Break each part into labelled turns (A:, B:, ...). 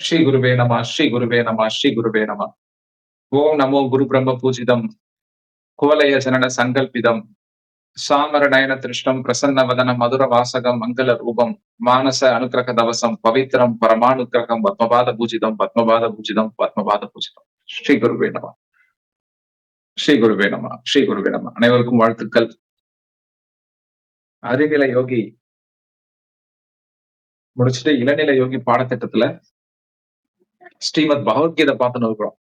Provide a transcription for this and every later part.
A: ஸ்ரீ குருவே நம ஸ்ரீ குருவே நம ஸ்ரீ குருவே நம. ஓம் நமோ குரு பிரம்ம பூஜிதம் குவலய ஜனன சங்கல்பிதம் சாமர நயன திருஷ்டம் பிரசன்ன வதன மதுர வாசகம் மங்கள ரூபம் மானச அனுக்கிரக தவசம் பவித்ரம் பரமானுக்கிரகம் பத்மபாத பூஜிதம் பத்மபாத பூஜிதம் பத்மபாத பூஜிதம். ஸ்ரீ குருவே நம ஸ்ரீ குருவே நம ஸ்ரீ குருவே நம. அனைவருக்கும் வாழ்த்துக்கள். அறிநிலை யோகி முடிச்சுட்டு இளநிலை யோகி பாடத்திட்டத்துல ஸ்ரீமத் பகவத்கீதை பார்த்துன்னு இருக்கிறோம்.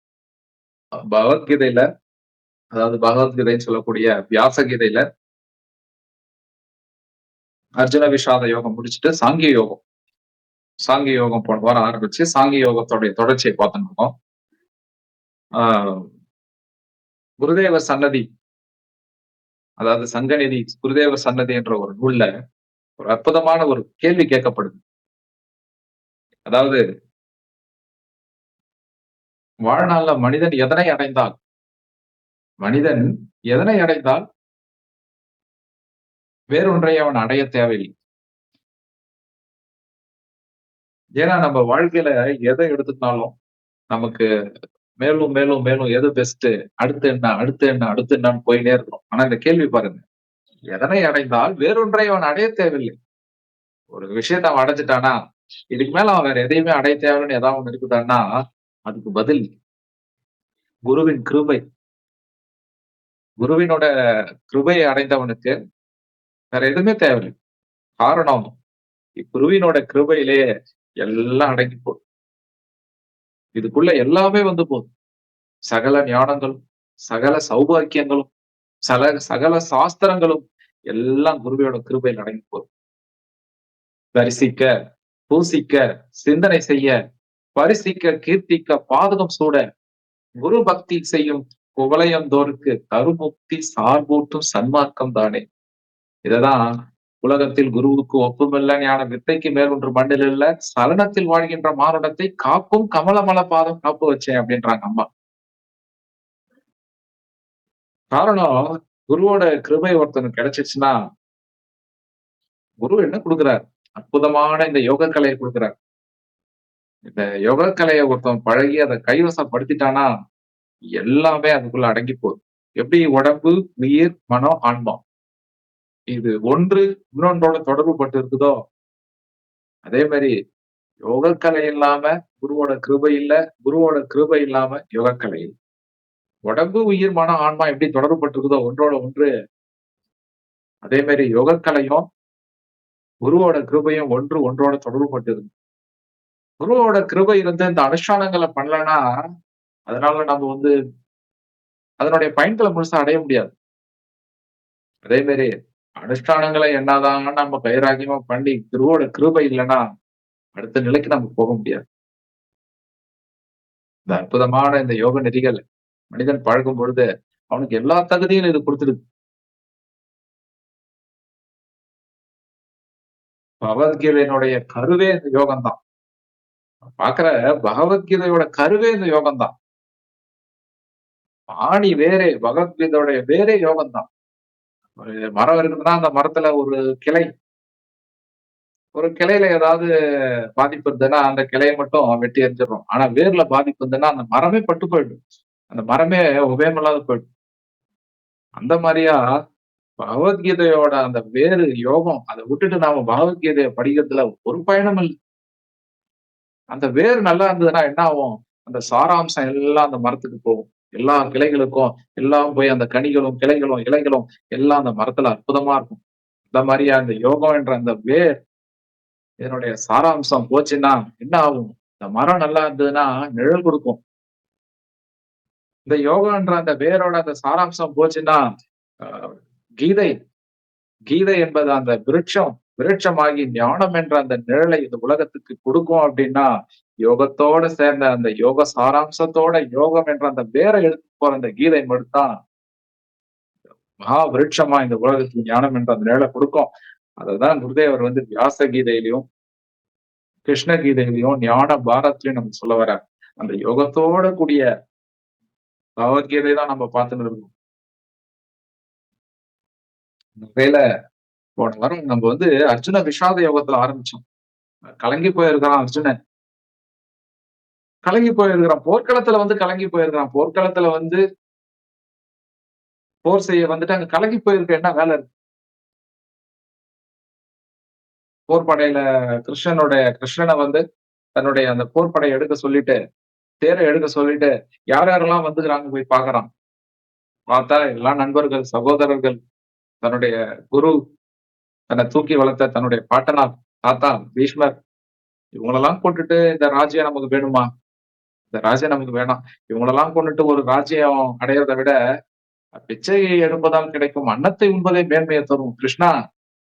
A: பகவத்கீதையில, அதாவது பகவத்கீதைன்னு சொல்லக்கூடிய வியாச கீதையில அர்ஜுன விஷாத யோகம் முடிச்சுட்டு சாங்கிய யோகம் போன வாரம் ஆரம்பிச்சு சாங்கிய யோகத்தோடைய தொடர்ச்சியை பார்த்துட்டு இருக்கோம். ஆஹ் குருதேவ சன்னதி, அதாவது சங்கநிதி குருதேவ சன்னதி என்ற ஒரு நூல்ல ஒரு அற்புதமான ஒரு கேள்வி கேட்கப்படுது. அதாவது வாழ்நாள்ல மனிதன் எதனை அடைந்தால் வேறொன்றை அவன் அடைய தேவையில்லை. ஏன்னா நம்ம வாழ்க்கையில எதை எடுத்துட்டாலும் நமக்கு மேலும் மேலும் மேலும் எது பெஸ்ட், அடுத்து என்ன அடுத்து என்ன அடுத்து என்னன்னு போயினே இருக்கணும். ஆனா இந்த கேள்வி பாருங்க, எதனை அடைந்தால் வேறொன்றை அவன் அடைய தேவையில்லை. ஒரு விஷயத்த அவன் அடைஞ்சிட்டானா, இதுக்கு மேல அவன் வேற எதையுமே அடைய தேவைன்னு ஏதாவது ஒண்ணு இருக்குதான்னா, அதுக்கு பதில் குருவின் கிருபை. குருவினோட கிருபையை அடைந்தவனுக்கு வேற எதுவுமே தேவையில்லை. காரணம், குருவினோட கிருபையிலேயே எல்லாம் அடங்கி போகுது. இதுக்குள்ள எல்லாமே வந்து போகுது. சகல ஞானங்களும், சகல சௌபாக்கியங்களும், சகல சாஸ்திரங்களும் எல்லாம் குருவியோட கிருபையில் அடங்கி போகுது. தரிசிக்க, பூசிக்க, சிந்தனை செய்ய, பரிசிக்க, கீர்த்திக்க, பாதகம் சூட, குரு பக்தி செய்யும் குவலயந்தோருக்கு கருமுக்தி சார்பூட்டும் சன்மார்க்கம் தானே. இததான் உலகத்தில் குருவுக்கு ஒப்புமில்ல ஞான வித்தைக்கு மேல் ஒன்று மண்ணில் இல்ல சலனத்தில் வாழ்கின்ற மானுடத்தை காக்கும் கமலமல பாதம் காப்பு வச்சேன் அப்படின்றாங்க அம்மா. காரணம், குருவோட கிருபை ஒருத்தனுக்கு கிடைச்சிச்சுன்னா குரு என்ன கொடுக்கிறார்? அற்புதமான இந்த யோக கலையை கொடுக்கிறார். இந்த யோக கலையை ஒருத்தன் பழகி அதை கைவசப்படுத்திட்டானா எல்லாமே அதுக்குள்ள அடங்கி போகுது. எப்படி உடம்பு, உயிர், மனம், ஆன்மா இது ஒன்று இன்னொன்றோட தொடர்பு பட்டு இருக்குதோ, அதே மாதிரி யோகக்கலை இல்லாம குருவோட கிருபை இல்ல, குருவோட கிருபை இல்லாம யோகக்கலை இல்ல. உடம்பு, உயிர், மனம், ஆன்மா எப்படி தொடர்பு பட்டிருக்குதோ ஒன்றோட ஒன்று, அதே மாதிரி யோகக்கலையும் குருவோட கிருபையும் ஒன்றோட தொடர்பு பட்டிருக்கு. குருவோட கிருபை இருந்து இந்த அனுஷ்டானங்களை பண்ணலன்னா, அதனால நம்ம அதனுடைய பயன்களை முழுசா அடைய முடியாது. அதே மாதிரி அனுஷ்டானங்களை என்னதான் நம்ம கைராகியமா பண்ணி குருவோட கிருபை இல்லைன்னா அடுத்த நிலைக்கு நம்ம போக முடியாது. இந்த அற்புதமான இந்த யோக நெறிகள் மனிதன் பழகும் பொழுது அவனுக்கு எல்லா தகுதியும் இது கொடுத்துருக்கு. பகவத்கீதையினுடைய கருவே இந்த யோகம் தான். பாக்குற பகவத்கீதையோட கருவே இந்த யோகம் தான். ஆணி வேரே பகவத்கீதையோடைய வேரே யோகம் தான். ஒரு மரம் இருக்குதுன்னா அந்த மரத்துல ஒரு கிளையில ஏதாவது பாதிப்பு இருந்ததுன்னா அந்த கிளையை மட்டும் வெட்டி எறிஞ்சிடறோம். ஆனா வேர்ல பாதிப்பு இருந்ததுன்னா அந்த மரமே பட்டு போயிடும். அந்த மரமே உபயமில்லாத போயிடும். அந்த மாதிரியா பகவத்கீதையோட அந்த வேறு யோகம் அதை விட்டுட்டு நாம பகவத்கீதையை படிக்கிறதுல ஒரு பயணம் இல்லை. அந்த வேர் நல்லா இருந்ததுன்னா என்ன ஆகும்? அந்த சாராம்சம் எல்லாம் அந்த மரத்துக்கு போகும். எல்லா கிளைகளுக்கும் எல்லாம் போய் அந்த கனிகளும், கிளைகளும், இலைகளும் எல்லாம் அந்த மரத்துல அற்புதமா இருக்கும். இந்த மாதிரியா அந்த யோகம் என்ற அந்த வேர் இதனுடைய சாராம்சம் போச்சுன்னா என்ன ஆகும்? இந்த மரம் நல்லா இருந்ததுன்னா நிழல் கொடுக்கும். இந்த யோகான்ற அந்த வேரோட அந்த சாராம்சம் போச்சுன்னா அஹ் கீதை கீதை என்பது அந்த விருட்சமாகி ஞானம் என்ற அந்த நிழலை இந்த உலகத்துக்கு கொடுக்கும் அப்படின்னா, யோகத்தோட சேர்ந்த அந்த யோக சாராம்சத்தோட யோகம் என்ற அந்த வேரை எடுத்து போற அந்த கீதை மட்டும்தான் மகா விருட்சமா இந்த உலகத்துக்கு ஞானம் என்ற அந்த நிழலை கொடுக்கும். அததான் குருதேவர் வியாச கீதையிலையும் கிருஷ்ண கீதையிலையும் ஞான பாரத்லயும் நமக்கு சொல்ல வர அந்த யோகத்தோட கூடிய பகவத்கீதை தான் நம்ம பார்த்துன்னு இருக்கோம். வகையில போன வாரம் நம்ம அர்ஜுன விஷாத யோகத்துல ஆரம்பிச்சோம். கலங்கி போயிருக்கான் அர்ஜுனன். கலங்கி போயிருக்கிறான். போர்க்களத்துல வந்து கலங்கி போயிருக்கிறான். போர்க்களத்துல வந்து போர் செய்ய வந்துட்டு அங்க கலங்கி போயிருக்க என்ன வேலை இருக்கு? போர் படையில கிருஷ்ணனை வந்து தன்னுடைய அந்த போர் படையை எடுக்க சொல்லிட்டு, தேர எடுக்க சொல்லிட்டு, யார் யாரெல்லாம் வந்துக்கிறாங்க போய் பார்க்குறான். பார்த்தா எல்லா நண்பர்கள், சகோதரர்கள், தன்னுடைய குரு, தன்னை தூக்கி வளர்த்த தன்னுடைய பாட்டனார், தாத்தா, பீஷ்மர் இவங்களெல்லாம் கொண்டுட்டு இந்த ராஜ்யம் நமக்கு வேணுமா? இந்த ராஜ்யம் நமக்கு வேணாம். இவங்களெல்லாம் கொண்டுட்டு ஒரு ராஜ்யம் அடையறத விட, பிச்சை எடுப்பதால் கிடைக்கும் அன்னத்தை உண்பதே மேன்மையை தரும். கிருஷ்ணா,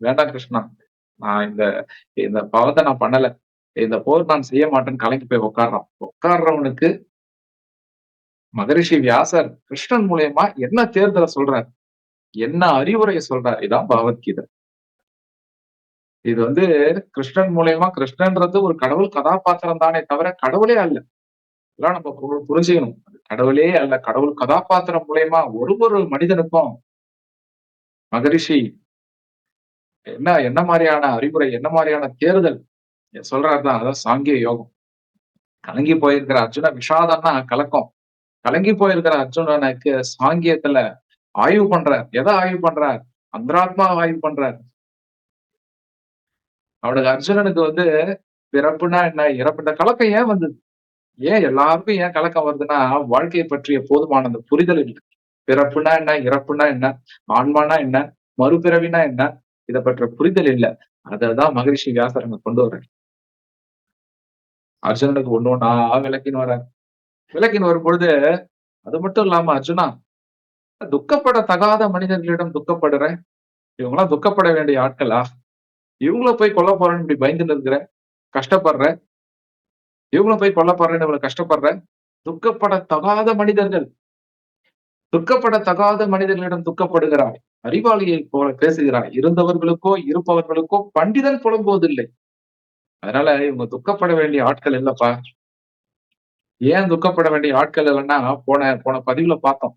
A: வேண்டாம் கிருஷ்ணா. நான் இந்த இந்த பாவத்த நான் பண்ணல. இந்த போர் நான் செய்ய மாட்டேன்னு கலங்கி போய் உட்கார்றான். உட்கார்றவனுக்கு மகரிஷி வியாசர் கிருஷ்ணன் மூலியமா என்ன தேர்தல சொல்றார்? என்ன அறிவுரைய சொல்றார்? இதான் பகவத்கீதை. இது வந்து கிருஷ்ணன் மூலியமா கிருஷ்ணன்றது ஒரு கடவுள் கதாபாத்திரம் தானே தவிர கடவுளே அல்ல. இதெல்லாம் நம்ம புரிஞ்சுக்கணும். கடவுளே அல்ல. கடவுள் கதாபாத்திரம் மூலியமா ஒரு ஒரு மனிதனுக்கும் மகரிஷி என்ன என்ன மாரியான அறிவுரை, என்ன மாரியான தேர்தல் சொல்றாரு தான். அதான் சாங்கிய யோகம். கலங்கி போயிருக்கிற அர்ஜுன விஷாதம்னா கலக்கம். கலங்கி போயிருக்கிற அர்ஜுனனுக்கு சாங்கியத்துல ஆய்வு பண்றார். எதை ஆய்வு பண்றார்? அந்தராத்மா ஆய்வு பண்றார். அவனுக்கு அர்ஜுனனுக்கு வந்து பிறப்புனா என்ன? இறப்பு இந்த கலக்கம் ஏன் வந்தது? ஏன் எல்லாருக்கும் ஏன் கலக்கம் வருதுன்னா, வாழ்க்கையை பற்றிய போதுமான அந்த புரிதல் இல்ல. பிறப்புனா என்ன? இறப்புனா என்ன? ஆன்மானா என்ன? மறுபிறவினா என்ன? இத பற்ற புரிதல் இல்ல. அததான் மகரிஷி வியாசர் அங்க கொண்டு வர்றாரு. அர்ஜுனனுக்கு ஒண்ணு ஒண்ணா விளக்கின்னு வர்றார். விளக்கின்னு வரும்பொழுது, அது மட்டும் இல்லாம அர்ஜுனா, துக்கப்படத்தகாத மனிதர்களிடம் துக்கப்படுற, இவங்கலாம் துக்கப்பட வேண்டிய ஆட்களா? இவங்கள போய் கொல்ல போறேன்னு இப்படி பயந்துன்னு இருக்கிற, கஷ்டப்படுற, இவங்கள போய் கொல்ல போறேன்னு இவ்வளவு கஷ்டப்படுற, துக்கப்படத்தகாத மனிதர்கள், துக்கப்படத்தகாத மனிதர்களிடம் துக்கப்படுகிறாய். அறிவாளியைப் போல பேசுகிறாய். இருந்தவர்களுக்கோ, இருப்பவர்களுக்கோ பண்டிதன் புலம்புவதில்லை. அதனால இவங்க துக்கப்பட வேண்டிய ஆட்கள் இல்லப்பா. ஏன் துக்கப்பட வேண்டிய ஆட்கள் இல்லைன்னா, போன போன பதிவுல பார்த்தோம்.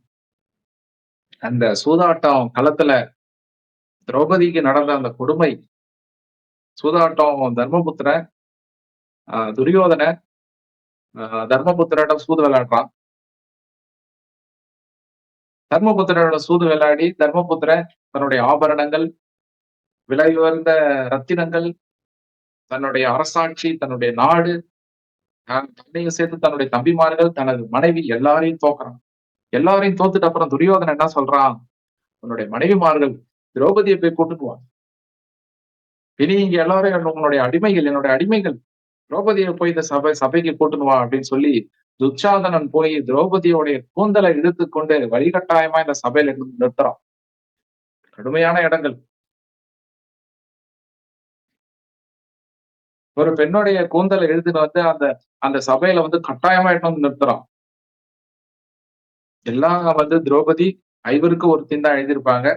A: அந்த சூதாட்டம் களத்துல திரௌபதிக்கு நடந்த அந்த கொடுமை, சூதாட்டம் தர்மபுத்திரன், துரியோதனன் தர்மபுத்திரனிடம் சூது விளையாடுறான். தர்மபுத்திரனோட சூது விளையாடி தர்மபுத்திரன் தன்னுடைய ஆபரணங்கள், விலை உயர்ந்த ரத்தினங்கள், தன்னுடைய அரசாட்சி, தன்னுடைய நாடு, தன்னையும் சேர்த்து தன்னுடைய தம்பிமார்கள், தனது மனைவி எல்லாரையும் தோக்குறான். எல்லாரையும் தோத்துட்டு அப்புறம் துரியோதனன் என்ன சொல்றான்? உன்னுடைய மனைவிமார்கள் திரௌபதியை போய் கூட்டிட்டு வா. இனி இங்க எல்லாரும் உன்னுடைய அடிமைகள், என்னுடைய அடிமைகள். திரௌபதியை போய் இந்த சபைக்கு கூட்டிட்டு வா அப்படின்னு சொல்லி துச்சாதனன் போய் திரௌபதியோடைய கூந்தலை இழுத்துக்கொண்டு வழிகட்டாயமா இந்த சபையில நிறுத்துறான். கடுமையான இடங்கள். ஒரு பெண்ணுடைய கூந்தலை இழுத்துட்டு வந்து அந்த அந்த சபையில வந்து கட்டாயமா எடுத்து வந்து நிறுத்துறான். எல்லாம் வந்து திரௌபதி 5ருக்கு ஒருத்தின்னு தான் எழுதியிருப்பாங்க.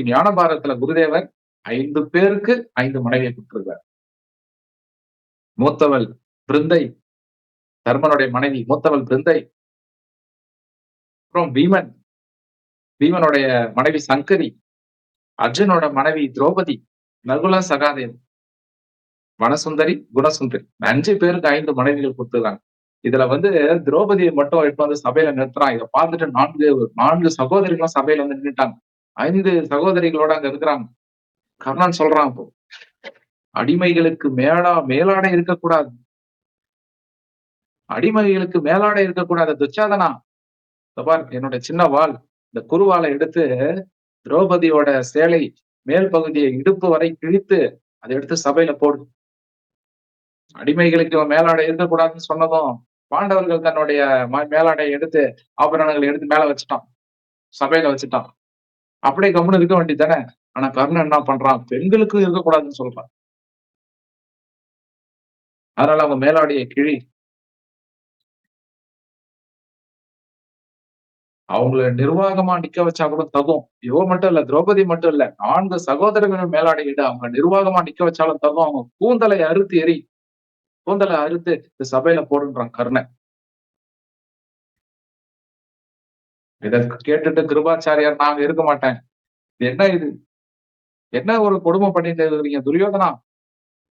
A: ஞான பாரதத்துல குருதேவர் 5 பேருக்கு 5 மனைவியை கொடுத்திருக்கார். மூத்தவள் பிருந்தை, தர்மனுடைய மனைவி மூத்தவள் பிருந்தை. அப்புறம் பீமன், பீமனுடைய மனைவி சங்கரி, அர்ஜுனோட மனைவி திரௌபதி, நகுல சகாதேவ், வனசுந்தரி, குணசுந்தரி. 5 பேருக்கு 5 மனைவிகள் கொடுத்துருக்காங்க. இதுல வந்து திரௌபதியை மட்டும் எடுத்து வந்து சபையில நிறுத்துறான். இதை பார்த்துட்டு 4 சகோதரிகளும் சபையில வந்து நின்னுட்டாங்க. 5 சகோதரிகளோட அங்க இருக்கிறாங்க. கர்ணன் சொல்றான் இப்போ, அடிமைகளுக்கு மேலாடை இருக்கக்கூடாது. அடிமைகளுக்கு மேலாடை இருக்கக்கூடாது. துச்சாதனா, பார் என்னோட சின்ன வாள், இந்த குறுவாளை எடுத்து திரௌபதியோட சேலை மேல் பகுதியை இடுப்பு வரை கிழித்து அதை எடுத்து சபையில போடு. அடிமைகளுக்கு மேலாடை இருக்கக்கூடாதுன்னு சொன்னதும் பாண்டவர்கள் தன்னுடைய மேலாடையை எடுத்து ஆபரணங்களை எடுத்து மேல வச்சுட்டான். சபையில வச்சுட்டான். அப்படியே கம்முன்னு இருக்க வேண்டியதானே. ஆனா கர்ணன் என்ன பண்றான்? பெண்களுக்கும் இருக்கக்கூடாதுன்னு சொல்றான். அதனால அவங்க மேலாடையை கிழி. அவங்கள நிர்வாகமா நிக்க வச்சா கூட தகும். இவ மட்டும் இல்ல, திரௌபதி மட்டும் இல்ல. 4 சகோதரர்கள் மேலாடையிட்டு அவங்க நிர்வாகமா நிக்க வச்சாலும் தகும். அவங்க கூந்தலை அறுத்து எரி. கூந்தலை அறுத்து இந்த சபையில போடுன்றான் கர்ணன். இத கேட்டுட்டு கிருபாச்சாரியார் நாங்க இருக்க மாட்டேன். என்ன இது? என்ன ஒரு கொடுமை பண்ணிட்டு இருக்கிறீங்க துரியோதனா?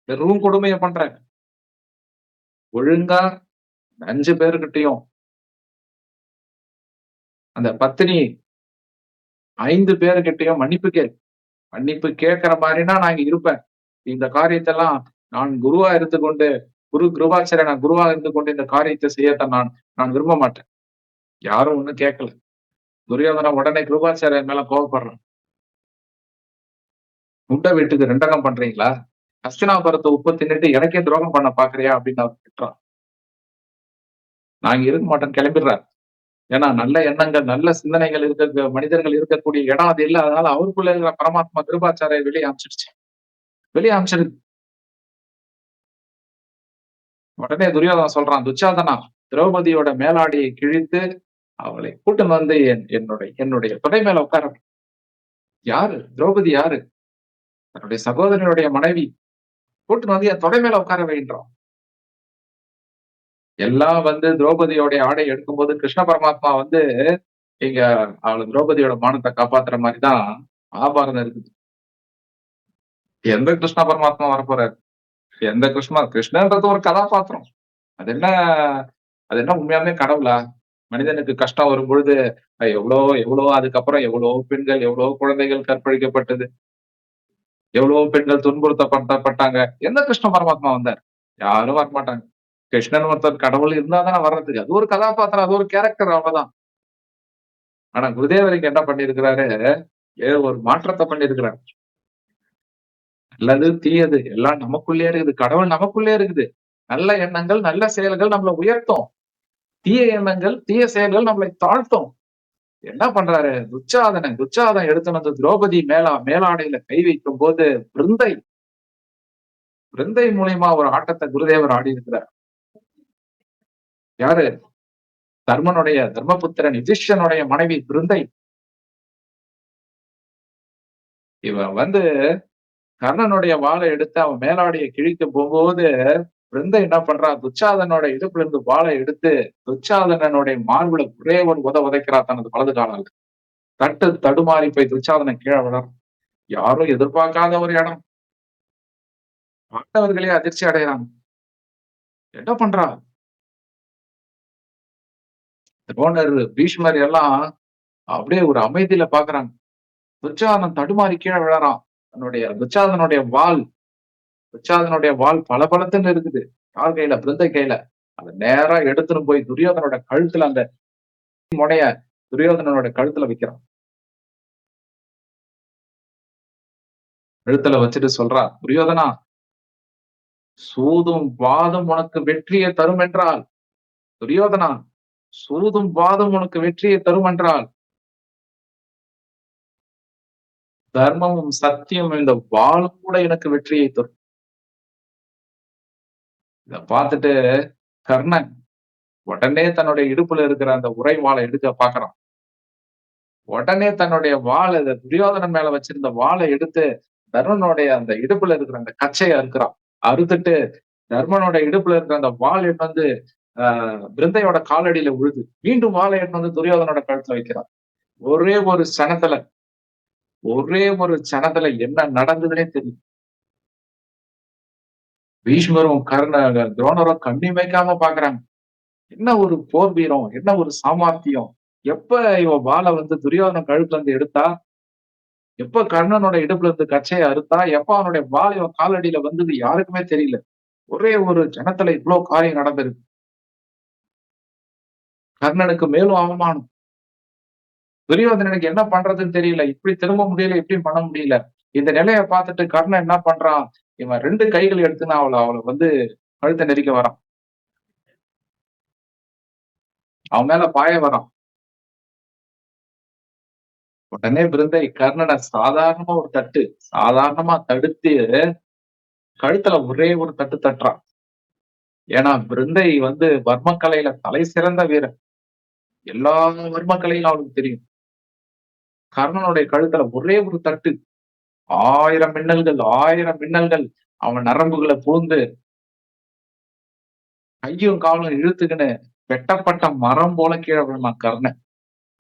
A: வெறும் கொடுமையை பண்ற. ஒழுங்கா 5 பேர்கிட்டயும் அந்த பத்தினி 5 பேர்கிட்டயும் மன்னிப்பு கேள். மன்னிப்பு கேட்கிற மாரின்னா நான் இங்க இருப்பேன். இந்த காரியத்தெல்லாம் நான் குருவா இருந்து கொண்டு கிருபாச்சாரியன் நான் குருவா இருந்து கொண்டு இந்த காரியத்த செய்யத்த நான் நான் விரும்ப மாட்டேன். யாரும் ஒண்ணும் கேட்கல. துரியோதனன் உடனே கிருபாச்சாரியர் மேல கோவப்படுறான். "உண்ட வீட்டுக்கு 2 அங்கம் பண்றீங்களா? ஹஸ்தினாபுரத்த உப்பு தின்னுட்டு எனக்கே துரோகம் பண்ண பார்க்கிறியா?" அப்படின்னு அவர் திட்டுறான். நான் இங்க இருக்க மாட்டேன்னு கிளம்பிடுறார். ஏன்னா நல்ல எண்ணங்கள், நல்ல சிந்தனைகள் மனிதர்கள் இருக்கக்கூடிய இடம் அது இல்ல. அதனால அவருக்குள்ள இருக்கிற பரமாத்மா கிருபாச்சாரியர் வெளிய அனுப்பிச்சிடுச்சு. வெளிய அனுப்பிச்சிருக்கு. உடனே துரியோதனன் சொல்றான், "துச்சாதனா, திரௌபதியோட மேலாடையை கிழித்து அவளை கூட்டின்னு வந்து என்னுடைய என்னுடைய தொடை மேல உட்கார வை." யாரு? திரௌபதி யாரு? தன்னுடைய சகோதரனுடைய மனைவி. கூட்டின்னு வந்து என் தொடை மேல உட்கார வைன்றான். எல்லாம் வந்து திரௌபதியோடைய ஆடை எடுக்கும்போது கிருஷ்ண பரமாத்மா வந்து இங்க திரௌபதியோட மானத்த காப்பாத்துற மாரி தான் மகாபாரதம் இருக்குது. எந்த கிருஷ்ண பரமாத்மா வரப்போறாரு? எந்த கிருஷ்ணன்றது ஒரு கதாபாத்திரம். அது என்ன அது என்ன உண்மையாலுமே கடவுளா? மனிதனுக்கு கஷ்டம் வரும்பொழுது எவ்வளோ எவ்வளோ அதுக்கப்புறம் எவ்வளோ பெண்கள், எவ்வளோ குழந்தைகள் கற்பழிக்கப்பட்டது. எவ்வளோ பெண்கள் துன்புறுத்தப்பட்டாங்க. எந்த கிருஷ்ண பரமாத்மா வந்தார்? யாரும் வரமாட்டாங்க. கிருஷ்ணன் ஒருத்தர் கடவுள் இருந்தா தானே வர்றதுக்கு. அது ஒரு கதாபாத்திரம், அது ஒரு கேரக்டர் அவ்வளவுதான். ஆனா குருதேவர் இங்க என்ன பண்ணியிருக்கிறாரு, ஒரு மாற்றத்த பண்ணியிருக்கிறார். நல்லது, தீயது எல்லாம் நமக்குள்ளயே இருக்குது. கடவுள் நமக்குள்ளே இருக்குது. நல்ல எண்ணங்கள், நல்ல செயல்கள் நம்மள உயர்த்தும். தீய எண்ணங்கள், தீய செயல்கள் நம்மளை தாழ்த்தும். என்ன பண்றாரு? துச்சாதனன் எடுத்துன்னு வந்து திரௌபதி மேலாடையில கை வைக்கும்போது பிருந்தை மூலியமா ஒரு ஆட்டத்த குருதேவர் ஆடி இருக்கிறார். யாரு? தர்மபுத்திரன் யுதிஷ்டனுடைய மனைவி பிருந்தை. இவன் வந்து கர்ணனுடைய வாளை எடுத்து அவன் மேலாடைய கிழிக்க போகும்போது பிருந்தை என்ன பண்றா? துச்சாதனோட இடுப்புல இருந்து வாளை எடுத்து துச்சாதனனுடைய மார்புல ஒரே ஒரு உதைக்கிறா தனது வலது காலால். தடுமாறி போய் துச்சாதனன் கீழே விழறான். யாரும் எதிர்பார்க்காத ஒரு இடம். பாண்டவர்களே அதிர்ச்சி அடையறாங்க. என்ன பண்றா? துரோணர், பீஷ்மர் எல்லாம் அப்படியே ஒரு அமைதியில பாக்குறாங்க. துச்சாதனன் தடுமாறி கீழே விழறான். துச்சாதனுடைய வாள் பளபளத்துன்னு இருக்குது. யார் கையில? பிருந்தை கையில. அத நேரா எடுத்துன்னு போய் துரியோதனோட கழுத்துல அந்த முனைய துரியோதனனோட கழுத்துல வைக்கிறான். கழுத்துல வச்சுட்டு சொல்றா, "துரியோதனா, சூதும் வாதும் உனக்கு வெற்றியை தரும் என்றால் துரியோதனா, சூதும் வாதும் உனக்கு வெற்றியை தரும் என்றால் தர்மமும் சத்தியமும் இந்த வாளும் கூட எனக்கு வெற்றியை தரும்." இத பார்த்துட்டு கர்ணன் உடனே தன்னுடைய இடுப்புல இருக்கிற அந்த உறைவாளை எடுக்க பார்க்கிறான். உடனே தன்னுடைய வாள் துரியோதனன் மேல வச்சிருந்த வாளை எடுத்து தர்மனுடைய அந்த இடுப்புல இருக்கிற அந்த கச்சையை அறுக்கிறான். அறுத்துட்டு தர்மனோட இடுப்புல இருக்கிற அந்த வாள் எடுத்து வந்து பிருந்தையோட காலடியில விழுது. மீண்டும் வாளை எடுத்து வந்து துரியோதனோட கழுத்துல வைக்கிறான். ஒரே ஒரு சனத்துல என்ன நடந்ததுன்னே தெரியும். பீஷ்மரும் துரோணரும் கண்ணிமைக்காம பாக்குறாங்க. என்ன ஒரு போர் வீரம், என்ன ஒரு சாமர்த்தியம். எப்ப இவ வாளை வந்து துரியோதனன் கழுத்துல இருந்து எடுத்தா, எப்ப கர்ணனோட இடுப்புல இருந்து கச்சையை அறுத்தா, எப்ப அவனுடைய வாள் இவன் காலடியில வந்தது யாருக்குமே தெரியல. ஒரே ஒரு ஜனத்துல இவ்வளவு காரியம் நடந்திருக்கு. கர்ணனுக்கு மேலும் அவமானம். துரியோதனனுக்கு என்ன பண்றதுன்னு தெரியல. இப்படி திரும்ப முடியல, இப்படி பண்ண முடியல. இந்த நிலைய பார்த்துட்டு கர்ணன் என்ன பண்றான்? இவன் 2 கைகள் எடுத்துன்னு அவள வந்து கழுத்தை நெரிக்க வரான். அவன் மேல பாய வரான். உடனே பிருந்தை கர்ணனை சாதாரணமா தடுத்து கழுத்துல ஒரே ஒரு தட்டு தட்டுறான். ஏன்னா பிருந்தை வந்து வர்மக்கலையில தலை சிறந்த வீரன். எல்லா வர்மக்கலையும் அவனுக்கு தெரியும். கர்ணனுடைய கழுத்துல ஒரே ஒரு தட்டு. 1000 மின்னல்கள் அவன் நரம்புகளை பூந்து கையும் காலும் இழுத்துக்கின்னு வெட்டப்பட்ட மரம் போல கீழே விழுந்தான் கர்ணன்.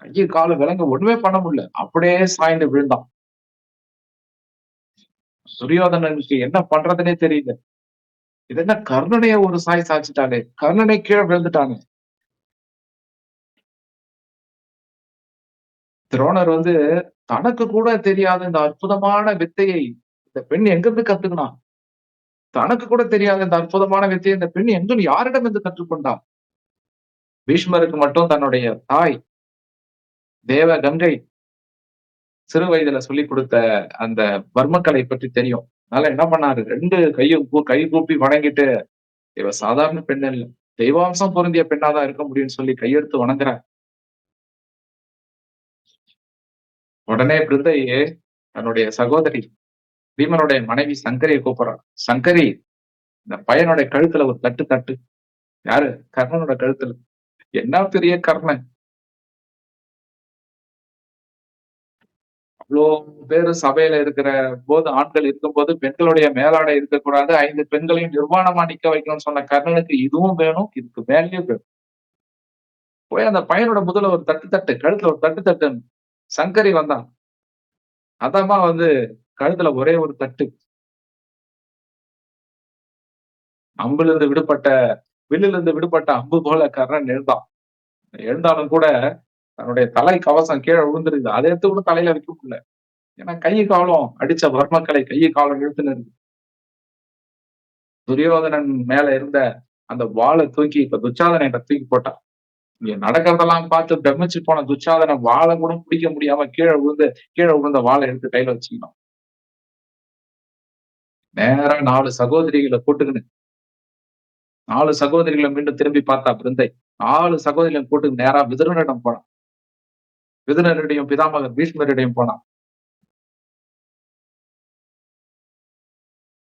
A: கையும் காலும் விலங்கு ஒண்ணுமே பண்ண முடியல. அப்படியே சாய்ந்து விழுந்தான். துரியோதனனுக்கு என்ன பண்றதுன்னே தெரியல. இது என்ன கர்ணனைய ஒரு சாய் சாய்ச்சுட்டானே! கர்ணனே கீழ விழுந்துட்டானே! துரோணர் வந்து தனக்கு கூட தெரியாத இந்த அற்புதமான வித்தையை இந்த பெண் எங்கிருந்து கத்துக்கினா? தனக்கு கூட தெரியாத இந்த அற்புதமான வித்தையை இந்த பெண் யாரிடமிருந்து கற்றுக்கொண்டா? பீஷ்மருக்கு மட்டும் தன்னுடைய தாய் தேவ கங்கை சிறு வயதுல சொல்லிக் குடுத்த அந்த வர்மக்கலை பற்றி தெரியும். அதனால என்ன பண்ணாரு 2 கையும் கை கூப்பி வணங்கிட்டு, இவ சாதாரண பெண் இல்ல. தெய்வாம்சம் பொருந்திய பெண்ணா தான் இருக்க முடியும்னு சொல்லி கையெடுத்து வணங்குறார். உடனே பிருந்தை தன்னுடைய சகோதரி பீமனுடைய மனைவி சங்கரியை கூப்பிடுறார். சங்கரி, இந்த பையனுடைய கழுத்துல ஒரு தட்டு தட்டு. யாரு? கர்ணனோட கழுத்துல. என்ன பெரிய கர்ணன். இவ்ளோ பேரு சபையில இருக்கிற போது ஆண்கள் இருக்கும்போது பெண்களுடைய மேலாடை இருக்கக்கூடாது. 5 பெண்களையும் நிர்வாணமா நிக்க வைக்கணும்னு சொன்ன கர்ணனுக்கு இதுவும் வேணும். இதுக்கு மேலயும் வேணும். போய் அந்த பையனோட முதுகுல ஒரு தட்டு தட்டு. கழுத்துல ஒரு தட்டு தட்டுன்னு. சங்கரி வந்தான். அதாம்மா வந்து கழுத்துல ஒரே ஒரு தட்டு. அம்பிலிருந்து விடுபட்ட வில்லிலிருந்து விடுபட்ட அம்பு போல கர்ணன் எழுந்தான். எழுந்தாலும் கூட தன்னுடைய தலை கவசம் கீழ விழுந்துருது. அத எடுத்து கூட தலையில வைக்க முடியல. ஏன்னா கை காலும் அடிச்ச வர்மக்கலை கைய காலும் இழுத்துன்னு இருக்கு. துரியோதனன் மேல இருந்த அந்த வாள தூக்கி இப்ப துச்சாதனன்ட்ட தூக்கி போட்டான். இங்க நடக்கிறதெல்லாம் பார்த்து பிரமிச்சு போன துச்சாதனன் வாள கூட பிடிக்க முடியாம கீழ விழுந்த வாள எடுத்து கையில வச்சுக்கினான். நேரா 4 சகோதரிகள கூட்டுக்கின்னு 4 சகோதரிகள மீண்டும் திரும்பி பார்த்தா பிருந்தை. 4 சகோதரிகளையும் கூட்டு நேரா விதுரனிடம் போனான். விதுரனிடையும் பிதாமகர் பீஷ்மரிடையும் போனான்.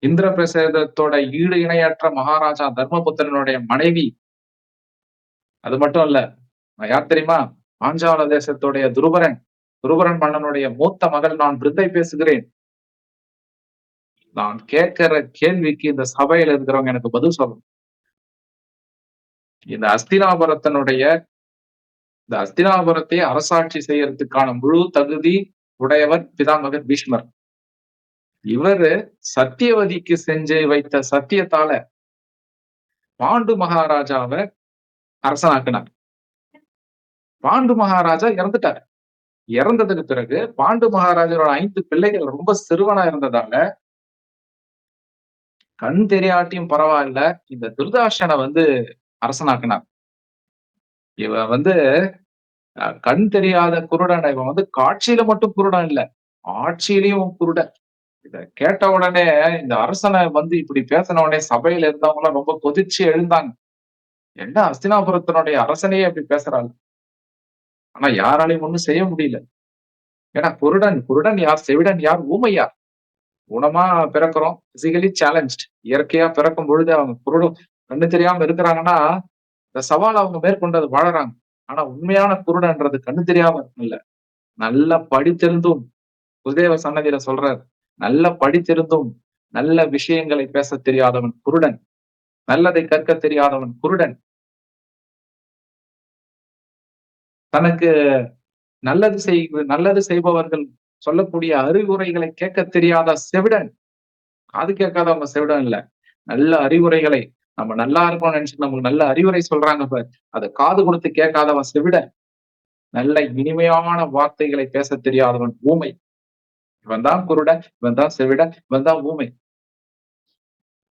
A: இந்திரபிரசேதத்தோட ஈடு இணையற்ற மகாராஜா தர்மபுத்திரனுடைய மனைவி. அது மட்டும் இல்ல. யார் தெரியுமா? பாஞ்சால தேசத்துடைய துருபரன். துருபரன் மன்னனுடைய மூத்த மகள் நான் பிருந்தை பேசுகிறேன். நான் கேட்கிற கேள்விக்கு இந்த சபையில இருக்கிறவங்க எனக்கு பதில் சொல்லணும். இந்த அஸ்தினாபுரத்தினுடைய இந்த அஸ்தினாபுரத்தை அரசாட்சி செய்யறதுக்கான முழு தகுதி உடையவர் பிதாமகர் பீஷ்மர். இவரு சத்தியவதிக்கு செஞ்சு வைத்த சத்தியத்தால பாண்டு மகாராஜாவை அரசனாக்குனார். பாண்டு மகாராஜா இறந்துட்டார். இறந்ததுக்கு பிறகு பாண்டு மகாராஜரோட 5 பிள்ளைகள் ரொம்ப சிறுவனா இருந்ததால கண் தெரியாட்டியும் பரவாயில்ல இந்த துர்தாஷனை வந்து அரசனாக்குனார். இவன் வந்து கண் தெரியாத குருடன். இவன் வந்து காட்சியில மட்டும் குருடன் இல்ல, ஆட்சியிலையும் குருடன். இத கேட்ட உடனே இந்த அரசனை வந்து இப்படி பேசின உடனே சபையில இருந்தவங்க எல்லாம் ரொம்ப கொதிச்சு எழுந்தாங்க. என்ன அஸ்தினாபுரத்தினுடைய அரசனையே அப்படி பேசுறாங்க. ஆனா யாராலையும் ஒண்ணும் செய்ய முடியல. ஏன்னா குருடன் குருடன் யார்? செவிடன் யார்? ஊமை யார்? ஊனமா பிறக்கிறோம். Physically challenged. இயற்கையா பிறக்கும் பொழுது அவங்க குருடும் கண்ணு தெரியாம இருக்கிறாங்கன்னா, இந்த சவால் அவங்க மேற்கொண்டு வாழறாங்க. ஆனா உண்மையான குருடன்றது கண்ணு தெரியாம இல்ல. நல்லா படித்திருந்தும் குருதேவ சன்னதியில சொல்றார். நல்ல படித்திருந்தும் நல்ல விஷயங்களை பேசத் தெரியாதவன் குருடன். நல்லதை கற்க தெரியாதவன் குருடன். தனக்கு நல்லது செய்பவர்கள் சொல்லக்கூடிய அறிவுரைகளை கேட்கத் தெரியாத செவிடன். காது கேட்காதவங்க செவிடன் இல்ல. நல்ல அறிவுரைகளை நம்ம நல்லா இருக்கோம்னு நினைச்சுட்டு நமக்கு நல்ல அறிவுரை சொல்றாங்க பாரு. அத காது கொடுத்து கேட்காதவன் செவிடன். நல்ல இனிமையான வார்த்தைகளை பேசத் தெரியாதவன் ஊமை. இவன் தான் குருடன், இவன் தான் செவிடன், இவன் தான் ஊமை.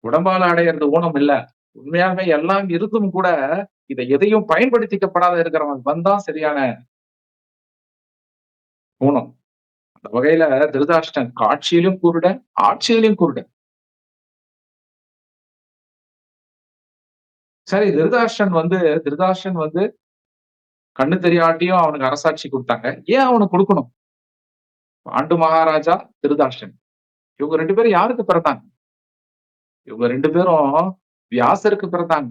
A: உடம்பால அடையிறது ஊனம் இல்ல. உண்மையாவே எல்லாம் இருந்தும் கூட இதை எதையும் பயன்படுத்திக்கப்படாத இருக்கிறவன் வந்தான் சரியான ஊனம். அந்த வகையில திருதராஷ்டிரன் காட்சியிலும் குருடன், ஆட்சியிலும் குருடன். சரி திருதராஷ்டிரன் வந்து கண்ணு தெரியாட்டியும் அவனுக்கு அரசாட்சி கொடுத்தாங்க. ஏன் அவனுக்கு கொடுக்கணும்? பாண்டு மகாராஜா, திருதராஷ்டிரன். இவங்க 2 பேரும் யாருக்கு பிறந்தாங்க? இவங்க 2 பேரும் வியாசருக்கு பிறந்தாங்க.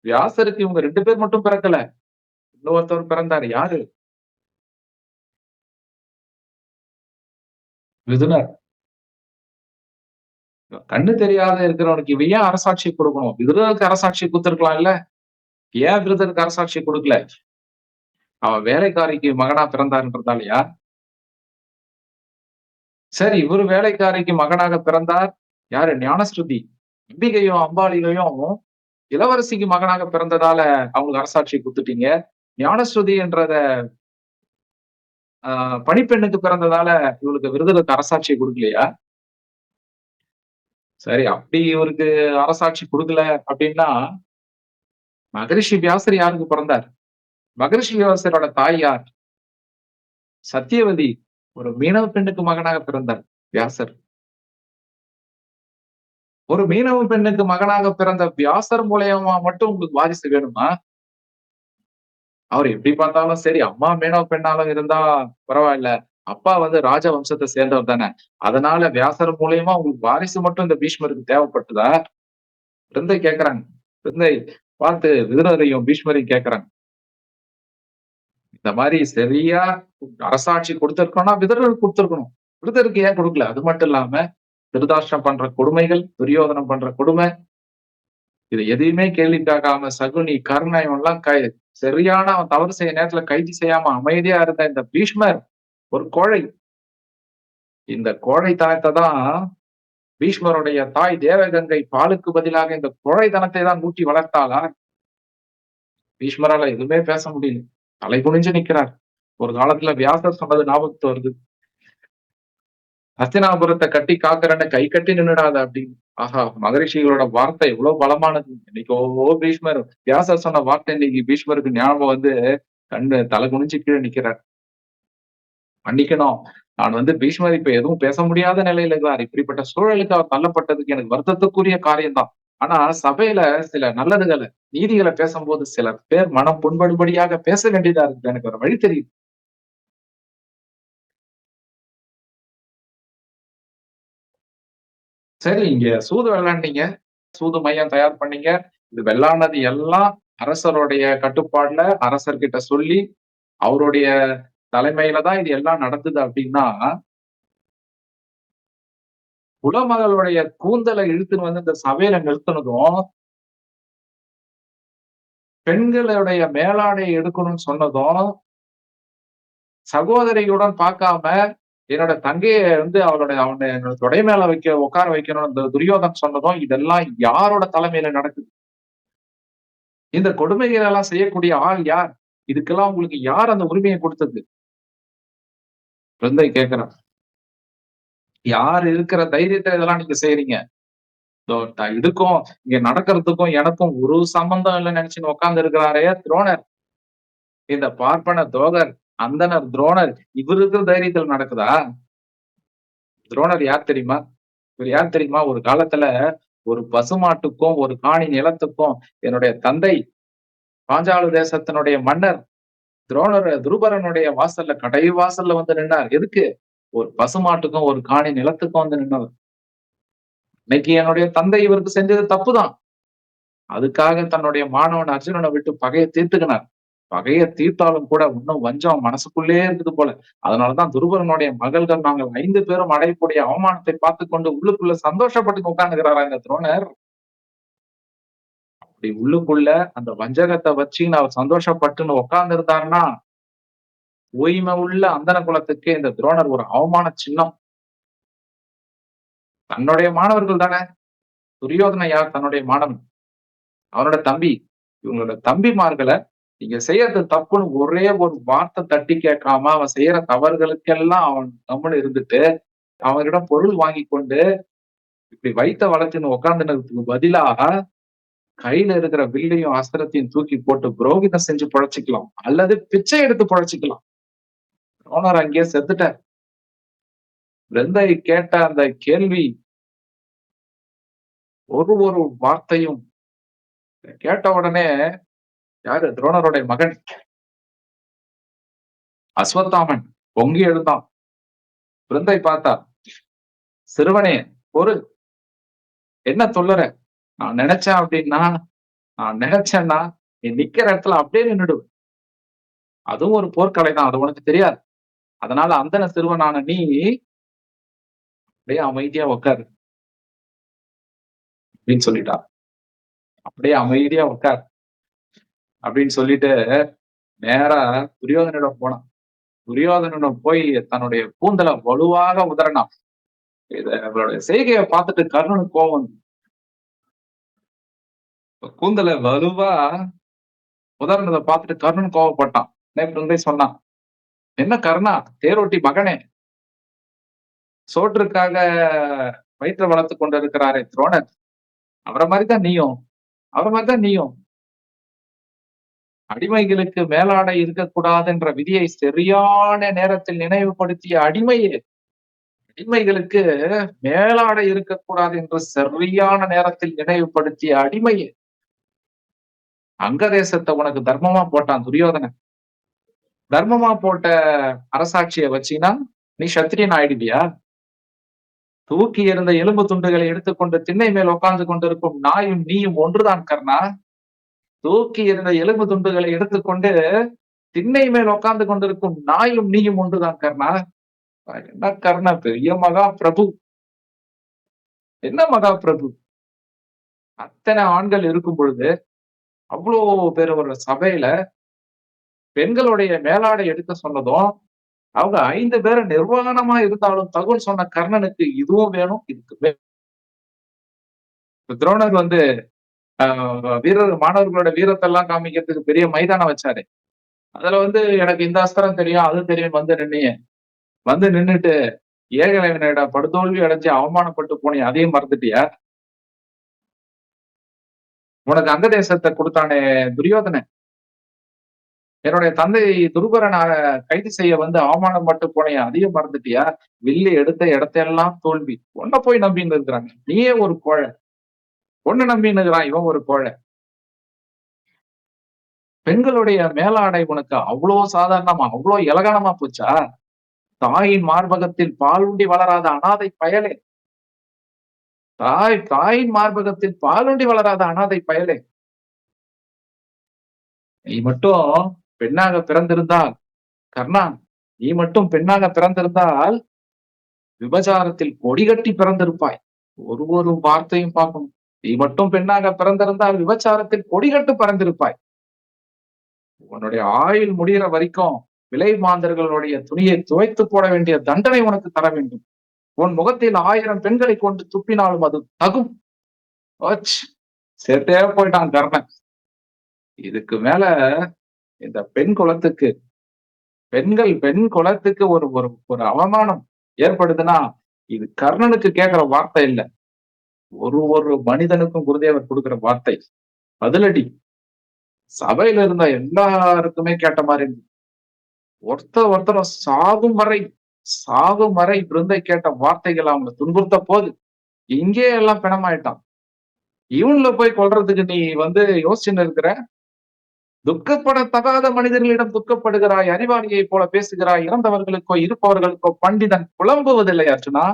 A: வியாசருக்கு இவங்க 2 பேர் மட்டும் பிறக்கல. இன்னொருத்தவர் பிறந்தாரு. யாரு? விதுரர். கண்ணு தெரியாத இருக்கிறவனுக்கு இவன் ஏன் அரசாட்சி கொடுக்கணும்? விதுரருக்கு அரசாட்சி கொடுத்திருக்கலாம் இல்ல? ஏன் விருதருக்கு அரசாட்சி கொடுக்கல? அவன் வேலைக்காரிக்கு மகனா பிறந்தார்ன்றதாலயா? சரி, இவரு வேலைக்காரிக்கு மகனாக பிறந்தார். யாரு? ஞானஸ்ருதி. அம்பிகையும் அம்பாளிகையும் இளவரசிக்கு மகனாக பிறந்ததால அவங்களுக்கு அரசாட்சி குடுத்துட்டீங்க. ஞானஸ்ருதி என்றத பணிப்பெண்ணுக்கு பிறந்ததால இவளுக்கு விருதுநகருக்கு அரசாட்சி குடுக்கலையா? சரி அப்படி இவருக்கு அரசாட்சி குடுக்கல அப்படின்னா, மகரிஷி வியாசர் யாருக்கு பிறந்தார்? மகரிஷி வியாசரோட தாய் யார்? சத்தியவதி. ஒரு மீனவ பெண்ணுக்கு மகனாக பிறந்தார் வியாசர். ஒரு மீனவ பெண்ணுக்கு மகனாக பிறந்த வியாசர் மூலியமா மட்டும் உங்களுக்கு வாரிசு வேணுமா? அவர் எப்படி பார்த்தாலும் சரி, அம்மா மீனவ பெண்ணாலும் இருந்தா பரவாயில்ல. அப்பா வந்து ராஜ வம்சத்த சேர்ந்தவர் தானே. அதனால வியாசர் மூலியமா உங்களுக்கு வாரிசு மட்டும் இந்த பீஷ்மருக்கு தேவைப்பட்டதா? பிருந்தை கேட்கறாங்க. பிருந்தை பார்த்து விதுரரையும் பீஷ்மரையும் கேட்கறாங்க. இந்த மாதிரி சரியா அரசாட்சி கொடுத்திருக்கணும்னா விதுரருக்கு கொடுத்திருக்கணும். விதுரருக்கு ஏன் கொடுக்கல? அது மட்டும் இல்லாம திருதராஷ்டிரன் பண்ற கொடுமைகள், துரியோதனன் பண்ற கொடுமை, இது எதையுமே கேள்வி கேட்காம சகுனி, கர்ணன் இவன்லாம் சரியான அவன் தவறு செய்ய நேரத்துல கைது செய்யாம அமைதியா இருந்த இந்த பீஷ்மர் ஒரு கோழை. இந்த கோழைத்தனத்தை தான் பீஷ்மருடைய தாய் தேவகங்கை பாலுக்கு பதிலாக இந்த கோழைத்தனத்தை தான் ஊட்டி வளர்த்தாளா? பீஷ்மரால எதுவுமே பேச முடியல. தலை குனிஞ்சு நிக்கிறார். ஒரு காலத்துல வியாசர் சொன்னது ஞாபகத்து வருது. ஹஸ்தினாபுரத்தை கட்டி காக்கிறன்னு கை கட்டி நின்னுடாத அப்படின்னு. ஆஹா மகரிஷிகளோட வார்த்தை எவ்வளவு பலமானது. இன்னைக்கு பீஷ்மர் வியாசர் சொன்ன வார்த்தை இன்னைக்கு பீஷ்மருக்கு ஞாபகம் வந்து கண்ணு தலை குனிஞ்சு கீழே நிக்கிறார். மன்னிக்கணும். நான் வந்து பீஷ்மர் இப்ப எதுவும் பேச முடியாத நிலையில இருக்கிறார். இப்படிப்பட்ட சூழலுக்கு அவர் தள்ளப்பட்டதுக்கு எனக்கு வருத்தத்துக்குரிய காரியம்தான். ஆனா சபையில சில நல்லதுகளை, நீதிகளை பேசும்போது சில பேர் மனம் புண்படும்படியாக பேச வேண்டியதா இருக்கு. எனக்கு ஒரு வழி தெரியுது. சரி இங்க சூது விளையாண்டீங்க. சூது மையம் தயார் பண்ணீங்க. இது வெள்ளானது எல்லாம் அரசருடைய கட்டுப்பாடுல அரசர்கிட்ட சொல்லி, அவருடைய தலைமையில தான் இது எல்லாம் நடந்தது அப்படின்னா, குலமகளுடைய கூந்தலை இழுத்துன்னு வந்து இந்த சபையில நிறுத்தினதும், பெண்களுடைய மேலாடையை எடுக்கணும்னு சொன்னதும், சகோதரிகளுடன் பார்க்காம என்னோட தங்கைய வந்து அவனை என்னோட தொடை மேல உட்கார வைக்கணும்னு இந்த துரியோதன் சொன்னதும், இதெல்லாம் யாரோட தலைமையில நடக்குது? இந்த கொடுமைகள் எல்லாம் செய்யக்கூடிய ஆள் யார்? இதுக்கெல்லாம் உங்களுக்கு யார் அந்த உரிமையை கொடுத்தது? குழந்தை கேட்கிறான். யார் இருக்கிற தைரியத்துல இதெல்லாம் நீங்க செய்றீங்க? இதுக்கும் இங்க நடக்கிறதுக்கும் எனக்கும் ஒரு சம்பந்தம் இல்லைன்னு நினைச்சுன்னு உட்கார்ந்து இருக்கிறாரே துரோணர். இந்த பார்ப்பன தோகர், அந்தணர் துரோணர் இவரு இருக்கிற தைரியத்துல நடக்குதா? துரோணர் யார் தெரியுமா? இவர் யார் தெரியுமா? ஒரு காலத்துல ஒரு பசுமாட்டுக்கும், ஒரு காணி நிலத்துக்கும் என்னுடைய தந்தை பாஞ்சால தேசத்தினுடைய மன்னர் துருபரனுடைய வாசல்ல கடை வாசல்ல வந்து நின்னார். எதுக்கு? ஒரு பசுமாட்டுக்கும், ஒரு காணி நிலத்துக்கும் வந்து நின்னவர். இன்னைக்கு என்னுடைய தந்தை இவருக்கு செஞ்சது தப்புதான். அதுக்காக தன்னுடைய மாணவன் அர்ஜுனனை விட்டு பகையை தீர்த்துக்கினார். பகையை தீர்த்தாலும் கூட இன்னும் வஞ்சம் மனசுக்குள்ளே இருக்குது போல. அதனாலதான் துருபரனுடைய மகள்கள் நாங்கள் 5 பேரும் அடையக்கூடிய அவமானத்தை பார்த்துக் கொண்டு உள்ளுக்குள்ள சந்தோஷப்பட்டு உட்கார்ந்துகிறாரா இந்த துரோணர். அப்படி உள்ளுக்குள்ள அந்த வஞ்சகத்தை வச்சு அவர் சந்தோஷப்பட்டுன்னு உட்கார்ந்து இருந்தாருன்னா, தூய்மை உள்ள அந்தன குலத்துக்கு இந்த துரோணர் ஒரு அவமான சின்னம். தன்னுடைய மாணவர்கள் தானே. துரியோதனன் யார்? தன்னுடைய மாணவன். அவனோட தம்பி. இவங்களோட தம்பிமார்களை நீங்க செய்யறது தப்புன்னு ஒரே ஒரு வார்த்தை தட்டி கேட்காம அவன் செய்யற தவறுகளுக்கெல்லாம் அவன் கம்முன்னு இருந்துட்டு அவனிடம் பொருள் வாங்கி கொண்டு இப்படி வைத்த வளர்ச்சின்னு உட்கார்ந்துனதுக்கு பதிலாக கையில இருக்கிற வில்லையும் அஸ்திரத்தையும் தூக்கி போட்டு புரோகிதம் செஞ்சு பொழைச்சிக்கலாம் அல்லது பிச்சை எடுத்து பொழைச்சிக்கலாம். ரோனர் அங்கேயே செத்துட்டார். வெந்தை கேட்ட அந்த கேள்வி ஒரு வார்த்தையும் கேட்ட உடனே யாரு? துரோணருடைய மகன் அஸ்வத்தாமன் பொங்கி எழுந்தான். பிருந்தை பார்த்தா, சிறுவனே பொறு, என்ன சொல்லுற? நான் நினைச்சேன் அப்படின்னா நான் நினைச்சேன்னா நீ நிக்கிற இடத்துல அப்படியே நின்னுடுவ. அதுவும் ஒரு போர்க்கலை தான், அது உனக்கு தெரியாது. அதனால அந்தன சிறுவனான நீ அப்படியே அமைதியா உட்காரு அப்படின்னு சொல்லிட்டா. அப்படியே அமைதியா உட்கார் அப்படின்னு சொல்லிட்டு நேரா துரியோதனிடம் போனான். துரியோதனிடம் போய் தன்னுடைய கூந்தலை வலுவாக உதறினான். அவளுடைய செய்கையை பார்த்துட்டு கர்ணனுக்கு கோபம் வந்து கூந்தல வலுவா உதாரணத்த பார்த்துட்டு கர்ணன் கோவப்பட்டான். நேற்று இருந்தே சொன்னான். "என்ன கர்ணா, தேரோட்டி மகனே, சோற்றுக்காக வயிற்ற வளர்த்துக் கொண்டிருக்கிறாரே துரோணர். அவர மாரி தான் நீயும். அவர மாரி தான் நீயும். அடிமைகளுக்கு மேலாடை இருக்கக்கூடாதுன்ற விதியை சரியான நேரத்தில் நினைவுபடுத்திய அடிமையே. அடிமைகளுக்கு மேலாடை இருக்கக்கூடாது என்று சரியான நேரத்தில் நினைவுபடுத்திய அடிமையே. அங்க தேசத்த உனக்கு தர்மமா போட்டான் துரியோதனன். தர்மமா போட்ட அரசாட்சிய வச்சீன்னா, நீ சத்திரியன் ஆயிடுவியா? தூக்கி எறிந்த எலும்பு துண்டுகளை எடுத்துக்கொண்டு திண்ணை மேல் உட்கார்ந்து கொண்டிருக்கும் நாயும் நீயும் ஒன்றுதான் கர்ணா. தூக்கி எறிந்த எலும்பு துண்டுகளை எடுத்துக்கொண்டு திண்ணை மேல் உட்கார்ந்து கொண்டிருக்கும் நாயும் நீயும் ஒன்றுதான் கர்ணா. என்ன கர்ணா பெரிய மகா பிரபு. என்ன மகா பிரபு. அத்தனை ஆண்கள் இருக்கும் பொழுது, அவ்வளோ பேர் ஒரு சபையில பெண்களுடைய மேலாடை எடுக்க சொன்னதும், அவங்க 5 பேரு நிர்வாணமா இருந்தாலும் தகுன்னு சொன்ன கர்ணனுக்கு இதுவும் வேணும், இதுக்கு துரோணர் வந்து மாணவர்களோட வீரத்தெல்லாம் காமிக்கிறதுக்கு பெரிய மைதானம் வச்சாரு. அதுல வந்து எனக்கு இந்த அஸ்திரம் தெரியும், அது தெரியும் வந்து நின்னியே. வந்து நின்னுட்டு ஏகலைவனிட படுதோல்வி அடைஞ்சு அவமானப்பட்டு போனியே, அதையும் மறந்துட்டியா? உனக்கு அங்க தேசத்த குடுத்தானே துரியோதனன். என்னுடைய தந்தை துருபரன கைது செய்ய வந்து அவமானம் பட்டு போனியே, அதையும் மறந்துட்டியா? வில்லு எடுத்த இடத்தையெல்லாம் தோல்வி. உன்ன போய் நம்பின்னு இருக்கிறாங்க. நீயே ஒரு கோழை. உன்ன நம்பின்னு இருக்கிறான் இவன் ஒரு கோழை. பெண்களுடைய மேலாடை உனக்கு அவ்வளோ சாதாரணமா, அவ்வளோ இலகாரமா போச்சா? தாயின் மார்பகத்தில் பாலுண்டி வளராத அனாதை பயலே. தாயின் மார்பகத்தில் பாலுண்டி வளராத அனாதை பயலே. நீ மட்டும் பெண்ணாக பிறந்திருந்தால், கர்ணா, நீ மட்டும் பெண்ணாக பிறந்திருந்தால் விபச்சாரத்தில் கொடிகட்டி பிறந்திருப்பாய். ஒரு வார்த்தையும் பார்க்கணும். நீ மட்டும் பெண்ணாக பிறந்திருந்தால் விபச்சாரத்தில் கொடிகட்டு பிறந்திருப்பாய். உன்னுடைய ஆயுள் முடிகிற வரைக்கும் விலை மாந்தர்களுடைய துணியை துவைத்து போட வேண்டிய தண்டனை உனக்கு தர வேண்டும். உன் முகத்தில் 1000 பெண்களை கொண்டு துப்பினாலும் அது தகும். சேர்த்தே போயிட்டான் கர்ணன். இதுக்கு மேல இந்த பெண் குலத்துக்கு ஒரு ஒரு ஒரு அவமானம் ஏற்படுதுன்னா இது கர்ணனுக்கு கேட்கிற வார்த்தை இல்ல. ஒரு மனிதனுக்கும் குருதேவர் கொடுக்கிற வார்த்தை. பதிலடி. சபையில இருந்த எல்லாருக்குமே கேட்ட மாதிரி இருந்துச்சு. ஒருத்தர் சாகும் வரை பிருந்தை கேட்ட வார்த்தைகள் அவங்க துன்புறுத்த போது இங்கே எல்லாம் பிணமாயிட்டான். இவன்ல போய் கொல்றதுக்கு நீ வந்து யோசிச்சுன்னு இருக்கிற. துக்கப்படத்தகாத மனிதர்களிடம் துக்கப்படுகிறாய், அறிவாளியை போல பேசுகிறாய், இறந்தவர்களுக்கோ இருப்பவர்களுக்கோ பண்டிதன் புலம்புவதில்லை அர்ஜுனா.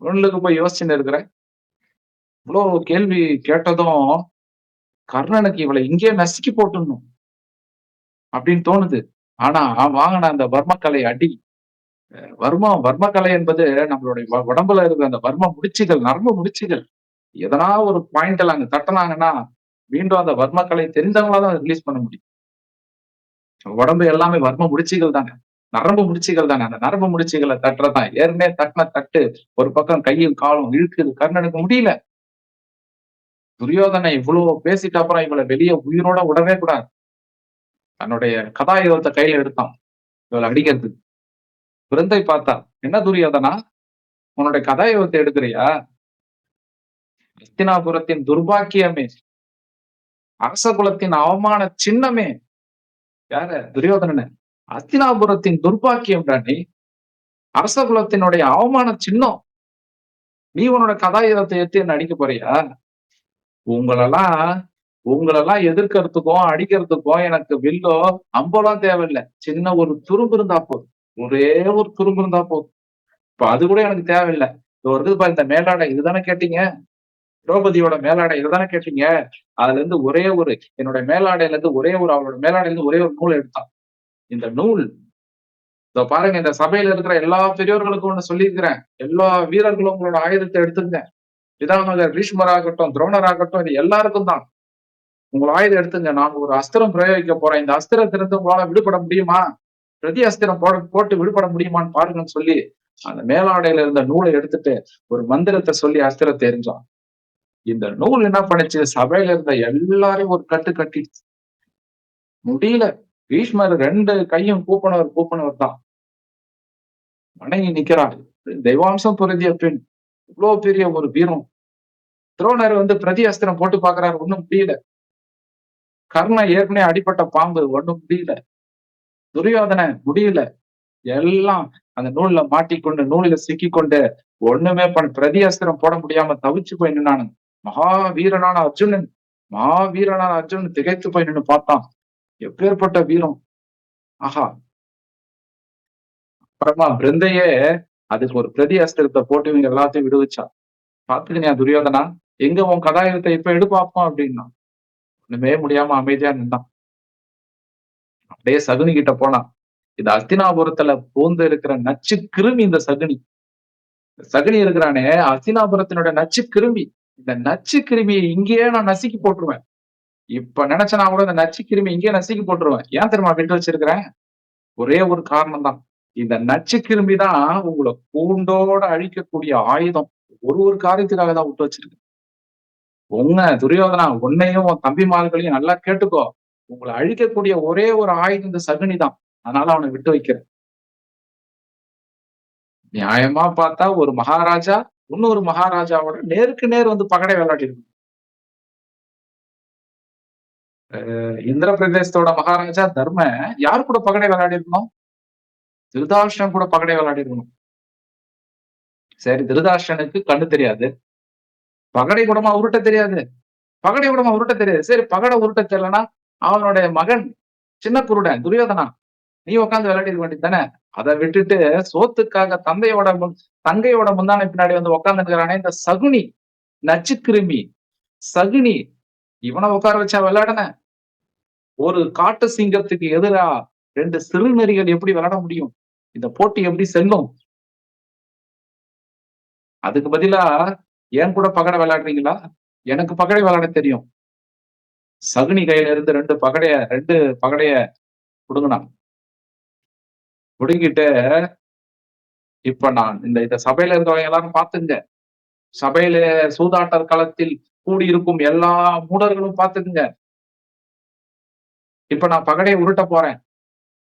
A: இவனுக்கு போய் யோசிச்சுன்னு இருக்கிற. இவ்வளவு கேள்வி கேட்டதும் கர்ணனுக்கு இவளை இங்கே நசுக்கி போட்டுடணும் அப்படின்னு தோணுது. ஆனா வாங்கின அந்த வர்மக்கலை அடி, வர்மக்கலை என்பது நம்மளுடைய உடம்புல இருக்கிற அந்த வர்ம முடிச்சுகள், நரம்பு முடிச்சுகள். எதனா ஒரு பாயிண்ட்ல அங்க தட்டினாங்கன்னா மீண்டும் அந்த வர்மக்கலை தெரிந்தவங்களாதான் ரிலீஸ் பண்ண முடியும். உடம்பு எல்லாமே வர்ம முடிச்சுகள் தானே, நரம்பு முடிச்சுகள் தானே. அந்த நரம்பு முடிச்சுகளை தட்டுறதான். ஏற்கனவே தட்டின தட்டு ஒரு பக்கம் கையும் காலும் இழுக்குது. கர்ணனுக்கு முடியல. துரியோதனை இவ்வளவு பேசிட்ட அப்புறம் இவளை வெளியே உயிரோட விடவே கூடாது. தன்னுடைய கதாயுதத்தை கையில எடுத்தான் இவளை அடிக்கிறதுக்கு. பிருந்தை பார்த்தா, என்ன துரியோதனா, உன்னுடைய கதாயுதத்தை எடுக்கிறியா? ஹஸ்தினாபுரத்தின் துர்பாக்கியமே, அரச குலத்தின் அவமான சின்னமே. யார? துரியோதனன். ஹஸ்தினாபுரத்தின் துர்பாக்கியம் நீ. அரச குலத்தினுடைய அவமான சின்னம். நீ உன்னோட கதாயுதத்தை எடுத்து என்ன அடிக்க போறியா? உங்களெல்லாம் எதிர்க்கிறதுக்கும் அடிக்கிறதுக்கும் எனக்கு வில்லோ அம்போலாம் தேவையில்லை. சின்ன ஒரு துரும்பு இருந்தா போதும். ஒரே ஒரு துரும்பு இருந்தா போதும். இப்ப அது கூட எனக்கு தேவையில்லை. இந்த மேலாடை இதுதானே கேட்டீங்க? திரௌபதியோட மேலாடை இதுதானே கேட்டீங்க? அதுல இருந்து என்னோட மேலாடையில இருந்து அவளோட மேலாடையில இருந்து ஒரே ஒரு நூல் எடுத்தான். இந்த நூல் இதோ பாருங்க, இந்த சபையில இருக்கிற எல்லா பெரியோர்களுக்கும் ஒண்ணு சொல்லியிருக்கிறேன். எல்லா வீரர்களும் உங்களோட ஆயுதத்தை எடுத்துங்க. பிதாமகர் பீஷ்மர் ஆகட்டும், துரோணர் ஆகட்டும், இது எல்லாருக்கும் தான். உங்களோட ஆயுதம் எடுத்துங்க. நான் ஒரு அஸ்திரம் பிரயோகிக்க போறேன். இந்த அஸ்திரத்திலிருந்து உங்களால விடுபட முடியுமா? பிரதி அஸ்திரம் போட்டு விடுபட முடியுமான்னு பாருங்கன்னு சொல்லி அந்த மேலாடையில இருந்த நூலை எடுத்துட்டு ஒரு மந்திரத்தை சொல்லி அஸ்திரத்தை எரிஞ்சான். இந்த நூல் என்ன பண்ணுச்சு? சபையில இருந்த எல்லாரையும் ஒரு கட்டு கட்டிடுச்சு. முடியல. பீஷ்மர் 2 கையும் கூப்புனவர் தான். வணங்கி நிக்கிறார். தெய்வாம்சம் பொருந்திய பெண். இவ்ளோ பெரிய ஒரு வீரம். துரோணர் வந்து பிரதி அஸ்திரம் போட்டு பார்க்கிறார். ஒண்ணும் முடியல. கர்ணன் ஏற்கனவே அடிபட்ட பாம்பு. ஒண்ணும் முடியல. துரியோதன முடியல. எல்லாம் அந்த நூல்ல மாட்டிக்கொண்டு, நூல்ல சிக்கிக்கொண்டு, ஒண்ணுமே பிரதி அஸ்திரம் போட முடியாம தவிச்சு போய் நின்னானுங்க. மாவீரனான அர்ஜுனன் திகைத்து போய் நின்னு பார்த்தான். எப்பேற்பட்ட வீரம்! ஆஹா! அப்புறமா பிருந்தையே அதுக்கு ஒரு பிரதி அஸ்திரத்தை போட்டு இவங்க எல்லாத்தையும் விடுவிச்சா. பாத்துக்கினியா துரியோதனா? எங்க உன் கதாயுதத்தை இப்ப எடு பார்ப்போம் அப்படின்னா. ஒண்ணுமே முடியாம அமைதியா நின்னான். அப்படியே சகுனி கிட்ட போனான். இது அஸ்தினாபுரத்துல பூந்து இருக்கிற நச்சு கிருமி இந்த சகுனி. சகுனி இருக்கிறானே அஸ்தினாபுரத்தினோட நச்சு கிருமி. இந்த நச்சு கிருமியை இங்கேயே நான் நசுக்கி போட்டுருவேன். இப்ப நினைச்சனா கூட இந்த நச்சு கிருமி இங்கேயே நசுக்கி போட்டுருவேன். ஏன் தெரியுமா விட்டு வச்சிருக்கிறேன்? ஒரே ஒரு காரணம் தான். இந்த நச்சு கிருமி தான் உங்களை பூண்டோட அழிக்கக்கூடிய ஆயுதம். ஒரு காரியத்துக்காக தான் விட்டு வச்சிருக்கு. துரியோதனா உன்னையும் உன் தம்பிமார்களையும் நல்லா கேட்டுக்கோ. உங்களை அழிக்கக்கூடிய ஒரே ஒரு ஆயுதம் இந்த சகுனி தான். அதனால அவனை விட்டு வைக்கிறேன். நியாயமா பார்த்தா ஒரு மகாராஜா இன்னொரு மகாராஜாவோட நேருக்கு நேர் வந்து பகடை விளையாடி இருக்கு. இந்திர பிரதேசத்தோட மகாராஜா தர்ம யாரு கூட பகடை விளையாடி இருக்கணும்? திருதாஷ்டிரன் கூட பகடை விளையாடி இருக்கணும். சரி, திருதாஷ்டிரனுக்கு கண்ணு தெரியாது. பகடை கூடமா உருட்ட தெரியாது. சரி, பகடை உருட்ட தெரியலனா அவனுடைய மகன் சின்ன குருடன் துரியோதனா, நீ உட்காந்து விளையாடி இருக்க வேண்டியது தானே. அதை விட்டுட்டு சோத்துக்காக தங்கையோட முந்தானை பின்னாடி வந்து உட்காந்துக்கிறானே இந்த சகுனி, நச்சுக்கிருமி சகுனி, இவனை உட்கார வச்சா விளையாடன. ஒரு காட்டு சிங்கத்துக்கு எதிரா 2 சிறுநெறிகள் எப்படி விளையாட முடியும்? இந்த போட்டி எப்படி செல்லும்? அதுக்கு பதிலா ஏன் கூட பகடை விளையாடுறீங்களா? எனக்கு பகடை விளையாட தெரியும். சகுனி கையில இருந்து 2 பகடைய புடுங்கினான். புடுங்கிட்டு இப்ப நான் இந்த சபையில இருக்கிறவங்க எல்லாரும் பாத்துங்க. சபையில சூதாட்டர் களத்தில் கூடியிருக்கும் எல்லா மூடர்களும் பாத்துக்குங்க. இப்ப நான் பகடையை உருட்ட போறேன்.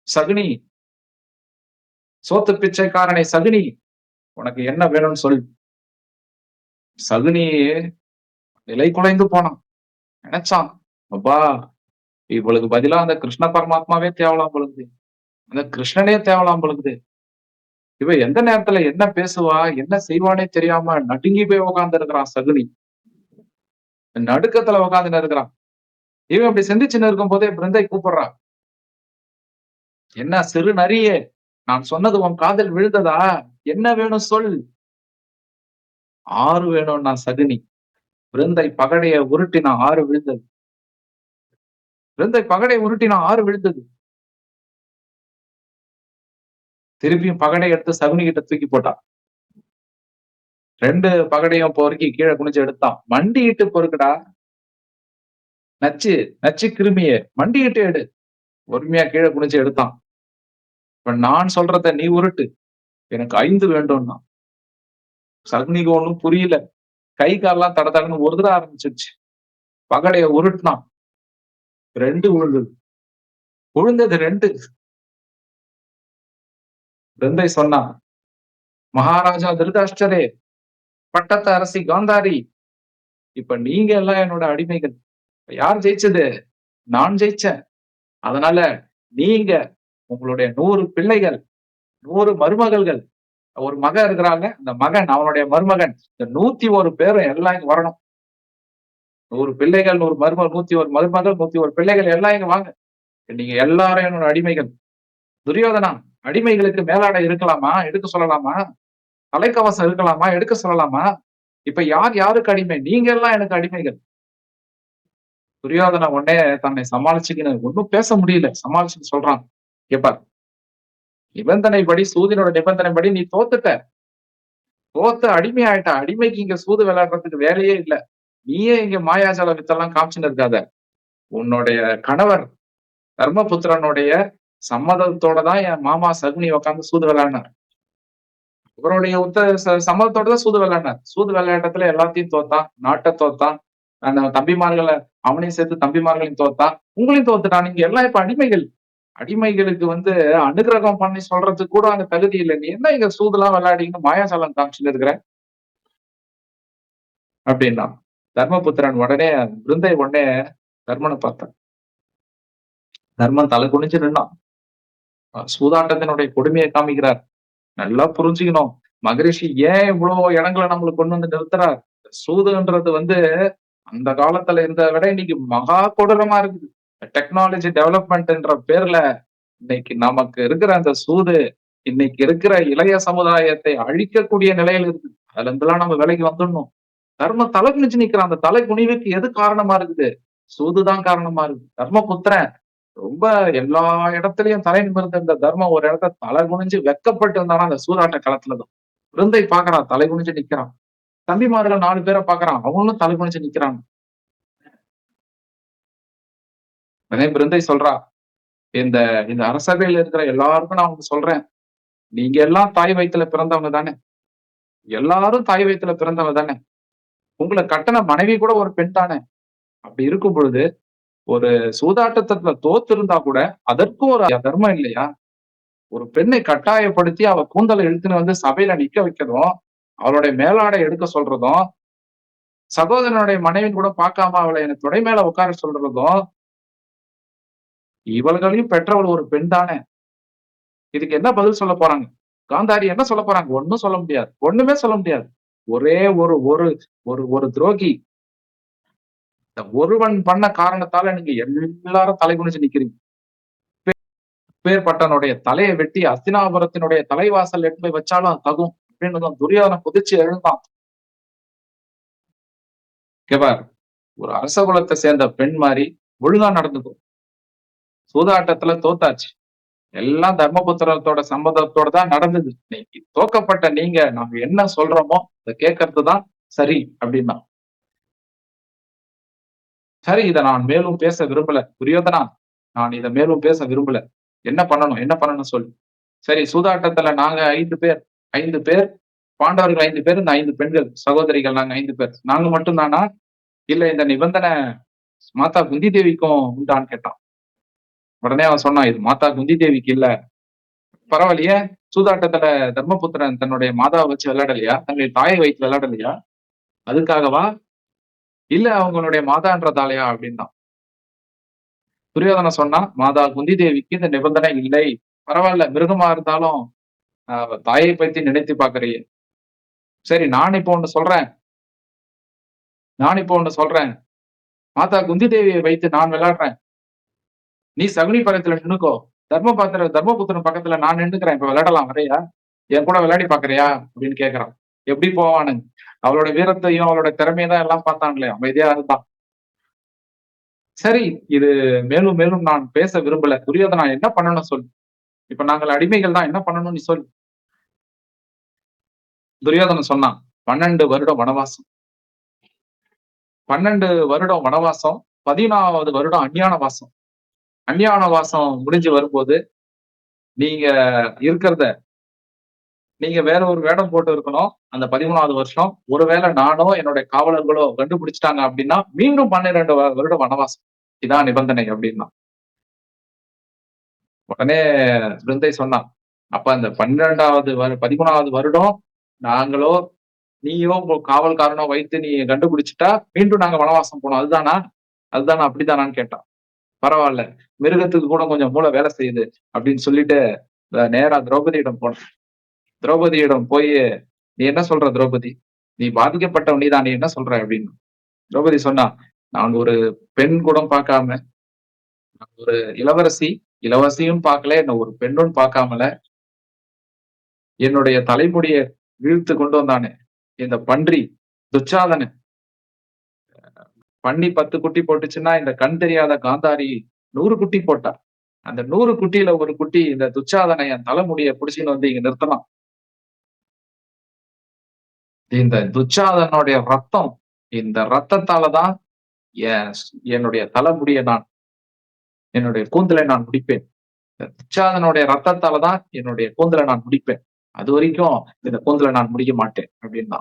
A: சகுனி, சோத்து பிச்சைக்காரனை சகுனி, உனக்கு என்ன வேணும்னு சொல். சகுனி நிலை குலைந்து போனான். நினைச்சான், அப்பா இவளுக்கு பதிலா அந்த கிருஷ்ண பரமாத்மாவே தேவலாம் பொழுது, அந்த கிருஷ்ணனே தேவலாம் பொழுது, இவ எந்த நேரத்துல என்ன பேசுவா என்ன செய்வானே தெரியாம நடுங்கி போய் உட்கார்ந்து இருக்கிறான் சகுனி. நடுக்கத்துல உட்கார்ந்து இருக்கிறான். இவன் அப்படி சிந்திச்சுன்னு இருக்கும் போதே பிருந்தை கூப்பிடுறான். என்ன சிறு நரியே, நான் சொன்னது உன் காதில் விழுந்ததா? என்ன வேணும் சொல். 6 வேணும் நான் சகுனி. பிருந்தை பகடைய உருட்டினா 6 விழுந்தது. திருப்பியும் பகடை எடுத்து சகுனி கிட்ட தூக்கி போட்டான். 2 பகடையும் பொறுக்கி கீழே குனிஞ்சு எடுத்தான். மண்டியிட்டு பொறுக்குடா. நச்சு கிருமியே, மண்டியிட்டு எடு. பொறுமையா கீழே குனிஞ்சு எடுத்தான். இப்ப நான் சொல்றத நீ உருட்டு. எனக்கு 5 வேண்டும்னா. சகுனிக்கு ஒண்ணும் புரியல. கை கால்லாம் தடன்னு உருத ஆரம்பிச்சிருச்சு. பகடைய உருட்டினான். 2 விழுந்தது 2. பிருந்தை சொன்னான், மகாராஜா திருதராஷ்டிரரே, பட்டத்து அரசி காந்தாரி, இப்ப நீங்க எல்லாம் என்னோட அடிமைகள். யார் ஜெயிச்சது? நான் ஜெயிச்சேன். அதனால நீங்க உங்களுடைய 100 பிள்ளைகள், 100 மருமகள்கள், ஒரு மகன் இருக்கிறாங்க, அந்த மகன் அவனுடைய மருமகன், இந்த 101 பேரும் எல்லாம் இங்க வரணும். 100 பிள்ளைகள், 100 மருமகள், 101 மருமகள், 101 பிள்ளைகள் எல்லாம் இங்க வாங்க. நீங்க எல்லாரும் என்னோட அடிமைகள். துரியோதனா, அடிமைகளுக்கு மேலாடை இருக்கலாமா? எடுக்க சொல்லலாமா? தலைக்கவசம் இருக்கலாமா? எடுக்க சொல்லலாமா? இப்ப யாருக்கு அடிமை? நீங்க எல்லாம் எனக்கு அடிமைகள். துரியோதனா உடனே தன்னை சமாளிச்சுக்கின்னு ஒன்னும் பேச முடியல. சமாளிச்சுன்னு சொல்றான், கேப்பார், நிபந்தனைப்படி, சூதினோட நிபந்தனைப்படி நீ தோத்து அடிமை ஆயிட்ட. அடிமைக்கு இங்க சூது விளையாடுறதுக்கு வேலையே இல்ல. நீயே இங்க மாயாஜால வித்தெல்லாம் காமிச்சுன்னு இருக்காத. உன்னுடைய கணவர் தர்மபுத்திரனுடைய சம்மதத்தோட தான் என் மாமா சகுனி உட்காந்து சூது விளையாடினார். இவருடைய சம்மதத்தோட தான் சூது விளையாடினார். சூது விளையாட்டத்துல எல்லாத்தையும் தோத்தான். நாட்ட தோத்தான். அந்த தம்பிமார்கள அவனையும் சேர்த்து தம்பிமார்களையும் தோத்தான். உங்களையும் தோத்துட்டான். நீங்க எல்லாம் இப்ப அடிமைகள். அடிமைகளுக்கு அனுக்கிரகம் பண்ணி சொல்றதுக்கு கூட அங்க தகுதி இல்ல. நீ என்ன இங்க சூதுலாம் விளையாடின்னு மாயாஜாலம் காமிச்சுட்டு இருக்கிற? அப்படின்னா. தர்மபுத்திரன் உடனே உடனே தர்மனை பார்த்தான். தர்மன் தலை குனிஞ்சு நின்னான். சூதாட்டத்தினுடைய கொடுமையை காமிக்கிறார். நல்லா புரிஞ்சுக்கணும். மகரிஷி ஏன் இவ்வளவு இடங்களை நம்மளுக்கு கொண்டு வந்து நிறுத்துறார்? சூதுன்றது அந்த காலத்துல இருந்ததை விட இன்னைக்கு மகா கொடூரமா இருக்குது. டெக்னாலஜி டெவலப்மெண்ட்ன்ற பேர்ல இன்னைக்கு நமக்கு இருக்கிற அந்த சூது இன்னைக்கு இருக்கிற இளைய சமுதாயத்தை அழிக்கக்கூடிய நிலையில இருக்கு. அதுல இருந்தெல்லாம் நம்ம விலைக்கு வந்துடணும். தர்மம் தலை குனிஞ்சு நிக்கிறான். அந்த தலை குனிவுக்கு எது காரணமா இருக்குது? சூதுதான் காரணமா இருக்கு. தர்மபுத்திரன் ரொம்ப எல்லா இடத்துலயும் தலை நிமிர்ந்த இந்த தர்மம் ஒரு இடத்துல தலை குனிஞ்சு வெக்கப்பட்டு இருந்தானா அந்த சூதாட்ட களத்துலதான். விருந்தை பாக்குறான், தலை குனிஞ்சு நிக்கிறான். தம்பிமார்கள் 4 பேரை பாக்குறான், அவங்களும் தலை குனிஞ்சு நிக்கிறாங்க. அதே பிருந்தை சொல்றா, இந்த இந்த அரசவையில இருக்கிற எல்லாருக்கும் நான் உங்களுக்கு சொல்றேன், நீங்க எல்லாம் தாய் வயித்துல பிறந்தவங்க தானே? எல்லாரும் தாய் வயித்துல பிறந்தவங்க தானே? உங்களை கட்டண மனைவி கூட ஒரு பெண் தானே? அப்படி இருக்கும் பொழுது ஒரு சூதாட்டத்துல தோத்து இருந்தா கூட அதற்கும் ஒரு தர்மம் இல்லையா? ஒரு பெண்ணை கட்டாயப்படுத்தி அவ கூந்தலை இழுத்துன்னு சபையில நிக்க வைக்கிறதும், அவளுடைய மேலாடை எடுக்க சொல்றதும், சகோதரனுடைய மனைவின்னு கூட பார்க்காம அவளை எனக்கு தொடை மேல உட்கார சொல்றதும், இவள்களையும் பெற்றவள் ஒரு பெண் தானே? இதுக்கு என்ன பதில் சொல்ல போறாங்க? காந்தாரி என்ன சொல்ல போறாங்க? ஒண்ணும் சொல்ல முடியாது. ஒண்ணுமே சொல்ல முடியாது. ஒரே ஒரு ஒரு ஒரு ஒரு துரோகி ஒருவன் பண்ண காரணத்தால நீங்க எல்லாரும் தலை குனிஞ்சு நிக்கிறீங்க. பேர்பட்டனுடைய தலையை வெட்டி அஸ்தினாபுரத்தினுடைய தலைவாசல் எடுத்து போய் வச்சாலும் தகும் அப்படின்னு துரியோதனன் குதிச்சு எழுந்தான். கேபார், ஒரு அரச குலத்தை சேர்ந்த பெண் மாதிரி ஒழுங்கா நடந்துக்கும். சூதாட்டத்துல தோத்தாச்சு. எல்லாம் தர்மபுத்திரத்தோட சம்மதத்தோட தான் நடந்தது. இன்னைக்கு தோக்கப்பட்ட நீங்க நாங்க என்ன சொல்றோமோ அதை கேட்கறதுதான் சரி அப்படின்னா. சரி, இதை நான் மேலும் பேச விரும்பல. துரியோதனா, நான் இதை மேலும் பேச விரும்பல. என்ன பண்ணணும் சொல்லு. சரி, சூதாட்டத்துல நாங்க 5 பேர் 5 பேர் பாண்டவர்கள் 5 பேர், இந்த 5 பெண்கள் சகோதரிகள் நாங்க 5 பேர். நாங்க மட்டும் தானா? இல்ல இந்த நிபந்தனை மாதா குந்தி தேவிக்கும் உண்டான்னு கேட்டான். உடனே அவன் சொன்னான், இது மாதா குந்தி தேவிக்கு இல்ல. பரவாயில்லையே, சூதாட்டத்துல தர்மபுத்திரன் தன்னுடைய மாதாவை வச்சு விளையாடலையா? தன்னுடைய தாயை வைத்து விளையாடலையா? அதுக்காகவா? இல்ல அவங்களுடைய மாதான்றதாலையா அப்படின்னா. துரியோதன சொன்னா, மாதா குந்தி தேவிக்கு இந்த நிபந்தனை இல்லை. பரவாயில்ல, மிருகமா இருந்தாலும் தாயை பத்தி நினைத்து பாக்குறியே. சரி, நான் இப்போ ஒண்ணு சொல்றேன். மாதா குந்தி தேவியை வைத்து நான் விளையாடுறேன். நீ சகுனி பக்கத்துல நின்னுக்கோ. தர்மபுத்திரன் பக்கத்துல நான் நின்னுக்கிறேன். இப்ப விளையாடலாம், வரையா? என் கூட விளையாடி பாக்குறியா அப்படின்னு கேக்குறான். எப்படி போவானுங்க? அவளோட வீரத்தையும் அவளோட திறமையும் தான் எல்லாம் பார்த்தாங்களே. அமைதியா இருந்தான். சரி, இது மேலும் மேலும் நான் பேச விரும்பல. துரியோதனா, என்ன பண்ணணும் சொல்லு. இப்ப நாங்கள் அடிமைகள் தான், என்ன பண்ணணும் நீ சொல்லு. துரியோதனன் சொன்னான், 12 வருடம் வனவாசம். 12 வருடம் வனவாசம், 14வது வருடம் அஞ்ஞான வாசம். அஞ்ஞான வாசம் முடிஞ்சு வரும்போது நீங்க இருக்கிறத நீங்க வேற ஒரு வேடம் போட்டு இருக்கணும். அந்த 13வது வருஷம் ஒருவேளை நானோ என்னுடைய காவலர்களோ கண்டுபிடிச்சிட்டாங்க அப்படின்னா மீண்டும் 12 வருடம் வனவாசம். இதான் நிபந்தனை அப்படின்னா. உடனே பிருந்தை சொன்னான், அப்ப அந்த 13வது வருடம் நாங்களோ நீயோ காவல்காரனோ வைத்து நீ கண்டுபிடிச்சிட்டா மீண்டும் நாங்க வனவாசம் போனோம். அதுதானா? அப்படித்தானான்னு கேட்டான். பரவாயில்ல, மிருகத்துக்கு கூட கொஞ்சம் மூளை வேலை செய்யுது அப்படின்னு சொல்லிட்டு நேரா திரௌபதியிடம் போனான். திரௌபதியிடம் போய், நீ என்ன சொல்ற திரௌபதி? நீ பாதிக்கப்பட்ட நீதான், நீ என்ன சொல்ற அப்படின்னு. திரௌபதி சொன்னா, நான் ஒரு பெண் கூட பார்க்காம, ஒரு இளவரசியும் பார்க்கல, என்ன ஒரு பெண்ணும் பார்க்காமல என்னுடைய தலைமுடியை வீழ்த்து கொண்டு வந்தானே இந்த பன்றி துச்சாதனன். பண்ணி 10 குட்டி போட்டுச்சுன்னா இந்த கண் தெரியாத காந்தாரி 100 குட்டி போட்டா. அந்த 100 குட்டியில ஒரு குட்டி இந்த துச்சாதனை என் தலைமுடியை பிடிச்சின்னு இங்க நிறுத்தலாம். இந்த துச்சாதனுடைய ரத்தம், இந்த ரத்தத்தாலதான் என்னுடைய தலைமுடியை என்னுடைய கூந்தலை நான் முடிப்பேன். துச்சாதனுடைய ரத்தத்தாலதான் என்னுடைய கூந்தலை நான் முடிப்பேன். அது வரைக்கும் இந்த கூந்தல நான் முடிக்க மாட்டேன் அப்படின்னா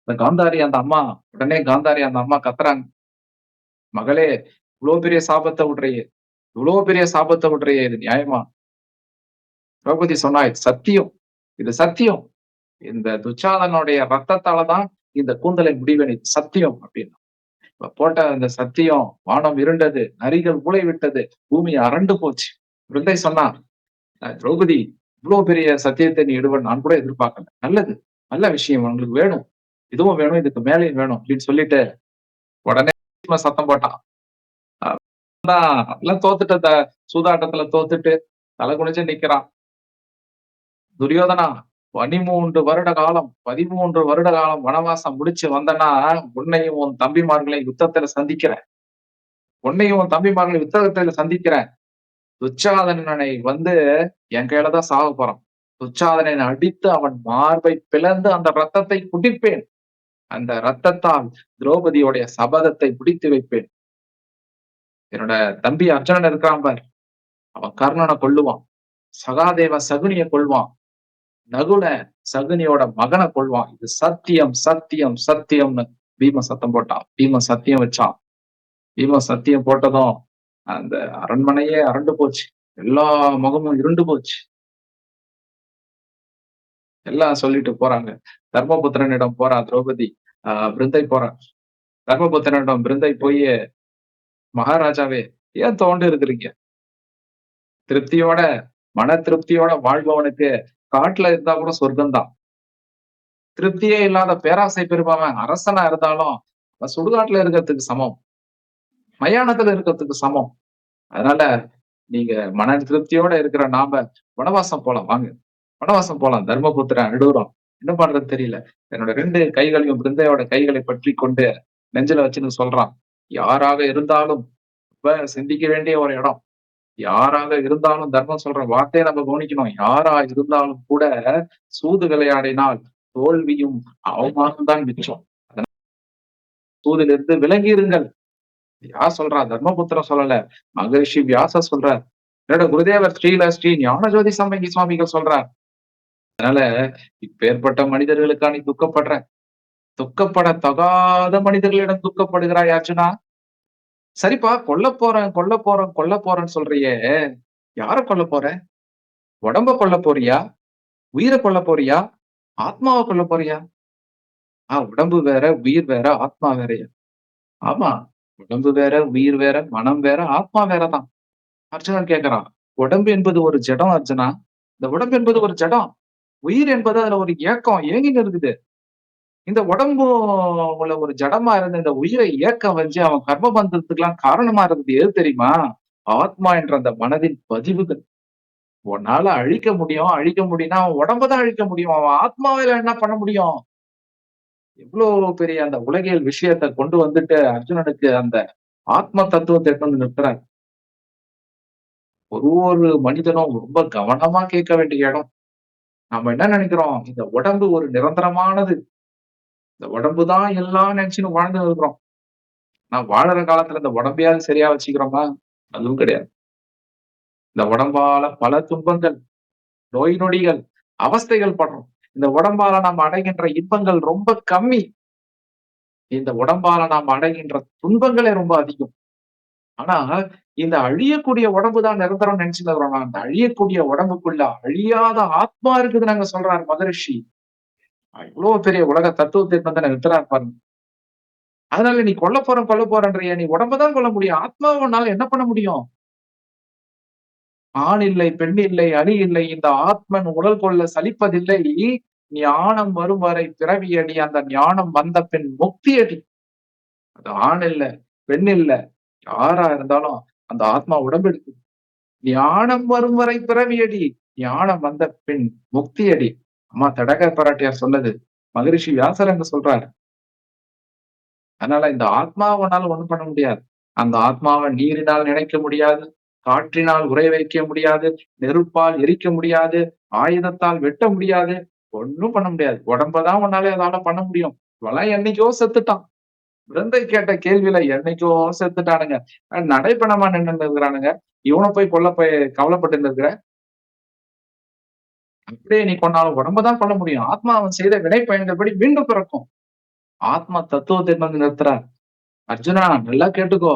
A: இந்த காந்தாரி அந்த அம்மா உடனே காந்தாரி அந்த அம்மா கத்துறாங்க, மகளே இவ்வளவு பெரிய சாபத்தை விடுறியே, இவ்வளவு பெரிய சாபத்தை விடுறியே, இது நியாயமா? திரௌபதி சொன்னா, இது சத்தியம், இது சத்தியம். இந்த துச்சாதனுடைய ரத்தத்தால தான் இந்த கூந்தலை முடிவேன், இது சத்தியம் அப்படின்னு. இப்ப போட்ட அந்த சத்தியம், வானம் இருண்டது, நரிகள் ஊளை விட்டது, பூமி அரண்டு போச்சு. விருந்தை சொன்னா, திரௌபதி இவ்வளவு பெரிய சத்தியத்தை நீ இடுவன் நான் கூட எதிர்பார்க்கல. நல்லது, நல்ல விஷயம் உங்களுக்கு வேணும். இதுவும் வேணும், இதுக்கு மேலேயும் வேணும் அப்படின்னு சொல்லிட்டு உடனே சத்தம் போட்டான். எல்லாம் தோத்துட்ட சூதாட்டத்துல தோத்துட்டு தலை குனிஞ்சு நிக்கிறான். துரியோதனா 13 வருட காலம் 13 வருட காலம் வனவாசம் முடிச்சு வந்தனா உன்னையும் உன் தம்பிமார்களையும் யுத்தத்துல சந்திக்கிறேன். உன்னையும் உன் தம்பிமார்களையும் யுத்தத்துல சந்திக்கிறேன். துச்சாதனனை வந்து என் கையில தான் சாக போறான். துச்சாதனனை அடித்து அவன் மார்பை பிளந்து அந்த ரத்தத்தை குடிப்பேன். அந்த ரத்தத்தால் திரௌபதியோடைய சபதத்தை முடித்து வைப்பேன். என்னோட தம்பி அர்ஜுனன் இருக்கிறான் பார், அவன் கர்ணனை கொல்லுவான். சகாதேவ சகுனிய கொல்வான். நகுல சகுனியோட மகனை கொல்வான். இது சத்தியம் சத்தியம் சத்தியம்னு பீம சத்தம் போட்டான். பீம சத்தியம் வச்சான். பீம சத்தியம் போட்டதும் அந்த அரண்மனையே அரண்டு போச்சு. எல்லா முகமும் இருண்டு போச்சு. எல்லாம் சொல்லிட்டு போறாங்க. தர்மபுத்திரனிடம் போறா திரௌபதி. பிருந்தை போறான். தர்மபுத்திரனிடம் பிருந்தை போய், மகாராஜாவே ஏன் தோண்டு இருக்கிறீங்க? திருப்தியோட மன திருப்தியோட வாழ்பவனுக்கு காட்டுல இருந்தா கூட சொர்க்கம் தான். திருப்தியே இல்லாத பேராசை பெறுபவன் அரசனா இருந்தாலும் சுடுகாட்டுல இருக்கிறதுக்கு சமம், மயானத்துல இருக்கிறதுக்கு சமம். அதனால நீங்க மன திருப்தியோட இருக்கிற நாம வனவாசம் போலாம், வாங்க வனவாசம் போலாம். தர்மபுத்திரன் அழுகுறோம், என்ன பண்றது தெரியல. என்னோட 2 கைகளையும் பிருந்தையோட கைகளை பற்றி கொண்டு நெஞ்சில வச்சுன்னு சொல்றான், யாராக இருந்தாலும் இப்ப சிந்திக்க வேண்டிய ஒரு இடம். யாராக இருந்தாலும் தர்மம் சொல்ற வார்த்தையை நம்ம கவனிக்கணும். யாரா இருந்தாலும் கூட சூது விளையாடினால் தோல்வியும் அவமானம் தான் மிச்சம். சூதிலிருந்து விலகி இருங்கள். யார் சொல்றா? தர்மபுத்திரன் சொல்லல, மகரிஷி வியாச சொல்றார். என்னோட குருதேவர் ஸ்ரீ ஞானஜோதி சம்பங்கி சுவாமிகள் சொல்றார். அதனால இப்பேற்பட்ட மனிதர்களுக்கா நீ துக்கப்படுற? துக்கப்பட தகாத மனிதர்களிடம் துக்கப்படுகிறாய் அர்ஜுனா. சரிப்பா, கொல்ல போறேன் கொல்ல போறேன் கொல்ல போறேன்னு சொல்றியே, யார கொல்ல போற? உடம்ப கொல்ல போறியா? உயிரை கொல்ல போறியா? ஆத்மாவை கொல்ல போறியா? உடம்பு வேற, உயிர் வேற, ஆத்மா வேறயா? ஆமா, உடம்பு வேற, உயிர் வேற, மனம் வேற, ஆத்மா வேறதான். அர்ஜுனன் கேட்கிறான், உடம்பு என்பது ஒரு ஜடம் அர்ஜுனா. இந்த உடம்பு என்பது ஒரு ஜடம். உயிர் என்பது அதுல ஒரு ஏக்கம் ஏங்கின்னு இருக்குது. இந்த உடம்பு உள்ள ஒரு ஜடமா இருந்த இந்த உயிரை ஏக்கம் வச்சு அவன் கர்ம பந்தத்துக்கெல்லாம் காரணமா இருந்தது எது தெரியுமா? ஆத்மா என்ற அந்த மனதின் பதிவுகள். உன்னால அழிக்க முடியும், அழிக்க முடியும்னா அவன் உடம்பதான் அழிக்க முடியும். அவன் ஆத்மாவில என்ன பண்ண முடியும்? எவ்வளவு பெரிய அந்த உலகியல் விஷயத்த கொண்டு வந்துட்டு அர்ஜுனனுக்கு அந்த ஆத்ம தத்துவத்தை எடுத்து வந்து நிறுத்துறார். ஒரு மனிதனும் ரொம்ப கவனமா கேட்க வேண்டிய இடம். நம்ம என்ன நினைக்கிறோம்? இந்த உடம்பு ஒரு நிரந்தரமானது. இந்த உடம்பு தான் எல்லாம் நினைச்சுன்னு வாழ்ந்து இருக்கிறோம். நான் வாழற காலத்துல இந்த உடம்பையாவது சரியா வச்சுக்கிறோமா? அதுவும் கிடையாது. இந்த உடம்பால பல துன்பங்கள், நோய் நொடிகள், அவஸ்தைகள் படுறோம். இந்த உடம்பால நாம் அடைகின்ற இன்பங்கள் ரொம்ப கம்மி. இந்த உடம்பால நாம் அடைகின்ற துன்பங்களே ரொம்ப அதிகம். ஆனா இந்த அழியக்கூடிய உடம்பு தான் நிரந்தரம் நினைச்சுட்டு இருக்கிறோம். அந்த அழியக்கூடிய உடம்புக்குள்ள அழியாத ஆத்மா இருக்குது நாங்க சொல்றாரு மகரிஷி. இவ்வளவு பெரிய உலக தத்துவத்தை வந்து நிறுத்துறாரு பாருங்க. அதனால நீ கொல்ல போறன்றிய, நீ உடம்பதான் கொல்ல முடியும். ஆத்மாவனால என்ன பண்ண முடியும்? ஆண் இல்லை, பெண் இல்லை, அணி இல்லை, இந்த ஆத்மன் உடல் கொள்ள சலிப்பதில்லை. ஞானம் வரும் வரை பிறவி அடி, அந்த ஞானம் வந்த பின் முக்தி அடி. அது ஆண் இல்ல, பெண் இல்ல, யாரா இருந்தாலும் அந்த ஆத்மா உடம்பு எடுக்குது. ஞானம் வரும் வரை பிறவி அடி, ஞானம் வந்த பின் முக்தி அடி. அம்மா தடக பாராட்டியார் சொன்னது. மகரிஷி வியாசர் அங்க சொல்றாரு. அதனால இந்த ஆத்மாவனால ஒண்ணும் பண்ண முடியாது. அந்த ஆத்மாவை நீரினால் நினைக்க முடியாது, காற்றினால் உறைய வைக்க முடியாது, நெருப்பால் எரிக்க முடியாது, ஆயுதத்தால் வெட்ட முடியாது, ஒண்ணும் பண்ண முடியாது. உடம்பதான் உன்னால அதால பண்ண முடியும். இவெல்லாம் என்னைக்கோ செத்துட்டான். விருந்தை கேட்ட கேள்வியில என்னைக்கோ செத்துட்டானுங்க. நடைப்பணமா நின்று இருக்கிறானுங்க. இவனை போய் கொல்ல போய் கவலைப்பட்டு இருக்கிற. அப்படியே நீ கொண்டாலும் உடம்ப தான் கொல்ல முடியும். ஆத்மா அவன் செய்த வினை பயன்கள்படி மீண்டும் பிறக்கும். ஆத்மா தத்துவத்தை வந்து நிறுத்துறார். அர்ஜுனா நல்லா கேட்டுக்கோ.